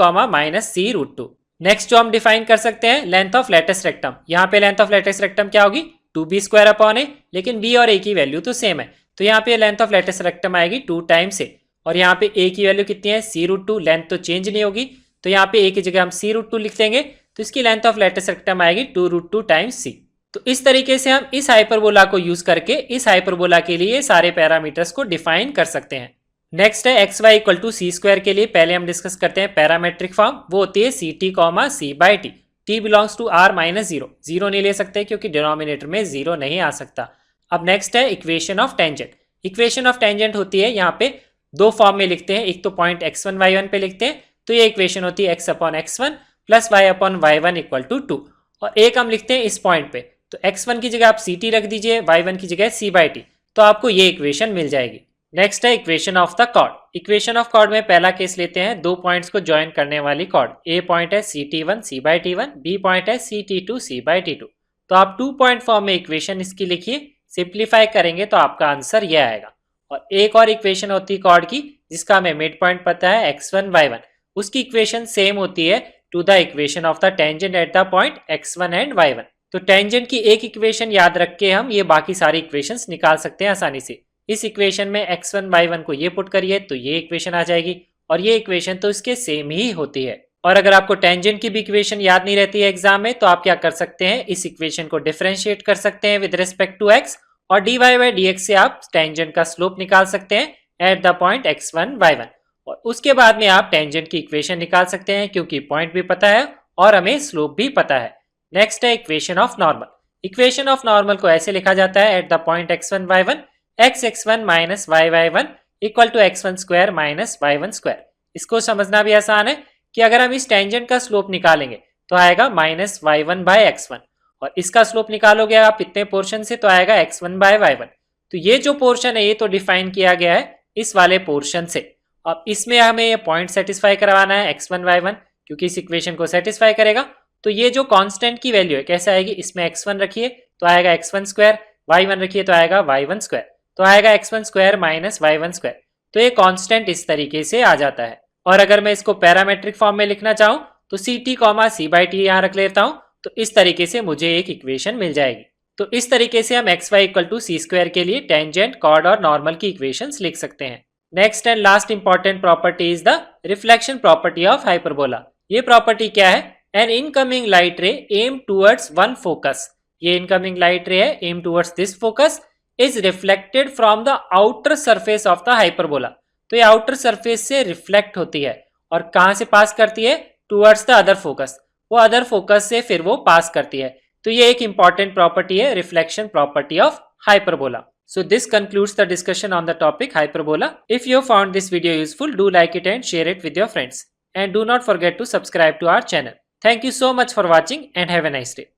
-c√2। नेक्स्ट जो हम डिफाइन कर सकते हैं, लेंथ ऑफ लेटस रेक्टम। यहाँ पे लेंथ ऑफ लेटस रेक्टम क्या होगी, 2b² a, लेकिन b और a की वैल्यू तो सेम है, तो यहाँ पे लेंथ ऑफ लेटस रेक्टम आएगी 2 टाइम्स a, और यहाँ पे a की वैल्यू कितनी है, c√2, लेंथ तो चेंज नहीं होगी, तो यहाँ पे a की जगह हम c√2 लिख देंगे, तो इसकी लेंथ ऑफ लेटस रेक्टम आएगी 2√2 टाइम्स c। तो इस तरीके से हम इस हाइपरबोला को यूज करके इस हाइपरबोला के लिए सारे पैरामीटर्स को डिफाइन कर सकते हैं। नेक्स्ट है xy = c² के लिए पहले हम डिस्कस करते हैं पैरामेट्रिक फॉर्म। वो होती है ct, c/t, t belongs to r -0, zero नहीं ले सकते क्योंकि डिनोमिनेटर में जीरो नहीं आ सकता। अब नेक्स्ट है equation of tangent. Equation of tangent होती है, यहाँ पे दो फॉर्म में लिखते हैं, एक तो पॉइंट x1 y1 पे लिखते हैं, तो ये इक्वेशन होती है x/x1 + y/y1 = 2, और एक हम लिखते हैं इस पॉइंट पे, तो x1 की जगह आप ct रख दीजिए, y1 की जगह c/t, तो आपको ये इक्वेशन मिल जाएगी। नेक्स्ट है equation of the chord. Equation of chord में पहला केस लेते हैं, दो पॉइंट्स को ज्वाइन करने वाली कॉर्ड। ए पॉइंट है ct1 c/t1, बी पॉइंट है ct2 c/t2। तो आप 2 पॉइंट फॉर्म में इक्वेशन इसकी लिखिए, सिंप्लीफाई करेंगे तो आपका आंसर यह आएगा। और एक और इक्वेशन होती है कॉर्ड की, जिसका हमें मिड पॉइंट पता है x1 y1, उसकी इक्वेशन सेम होती है to the equation of the tangent at the point x1 and y1। तो टेंजेंट की एक इक्वेशन याद रख के हम ये बाकी सारी इक्वेशंस निकाल सकते हैं आसानी से। इस इक्वेशन में x1 y1 को ये पुट करिए तो ये इक्वेशन आ जाएगी, और ये इक्वेशन तो इसके सेम ही होती है। और अगर आपको टेंजेंट की भी इक्वेशन याद नहीं रहती है एग्जाम में, तो आप क्या कर सकते हैं, इस इक्वेशन को डिफरेंशिएट कर सकते हैं विद रिस्पेक्ट टू x, और dy/dx से आप टेंजेंट का स्लोप निकाल सकते हैं at the point x1 y1, और उसके बाद में आप टेंजेंट की इक्वेशन निकाल सकते हैं क्योंकि पॉइंट भी पता है और हमें स्लोप भी पता है। नेक्स्ट है equation of normal. Equation of normal को ऐसे लिखा जाता है, at the point x1 y1 x(x1 - y(y1) = x1² - y1²। इसको समझना भी आसान है कि अगर हम इस टेंजेंट का स्लोप निकालेंगे तो आएगा -y1/x1, और इसका स्लोप निकालोगे आप इतने पोर्शन से तो आएगा x1/y1। तो ये जो पोर्शन है ये तो डिफाइन किया गया है इस वाले पोर्शन से। अब इसमें हमें ये पॉइंट सेटिस्फाई करवाना है x1 y1, क्योंकि इस इक्वेशन को सेटिस्फाई करेगा। तो ये जो कांस्टेंट की वैल्यू है कैसे आएगी, इसमें x1 रखिए तो आएगा x1², y1 रखिए तो आएगा y1², तो आएगा x1² - y1²। तो ये कांस्टेंट इस तरीके से आ जाता है। और अगर मैं इसको पैरामेट्रिक फॉर्म में लिखना चाहूं तो ct, c/t यहां रख लेता हूं, तो इस तरीके से मुझे एक इक्वेशन मिल जाएगी। तो इस तरीके से हम xy = c² के लिए टेंजेंट, कॉर्ड और नॉर्मल की इक्वेशंस लिख सकते हैं। Next and last important property is the reflection property of hyperbola. ये प्रॉपर्टी क्या है, an incoming light ray aimed towards one focus, ये इनकमिंग लाइट रे है, aimed towards this focus is reflected from the outer surface of the hyperbola. तो ये outer surface से reflect होती है और कहां से पास करती है, टूवर्ड्स द अदर फोकस, वो अदर फोकस से फिर वो पास करती है। तो ये एक इंपॉर्टेंट प्रॉपर्टी है, reflection property of hyperbola. So this concludes the discussion on the topic hyperbola. If you found this video useful, do like it and share it with your friends. And do not forget to subscribe to our channel. Thank you so much for watching and have a nice day.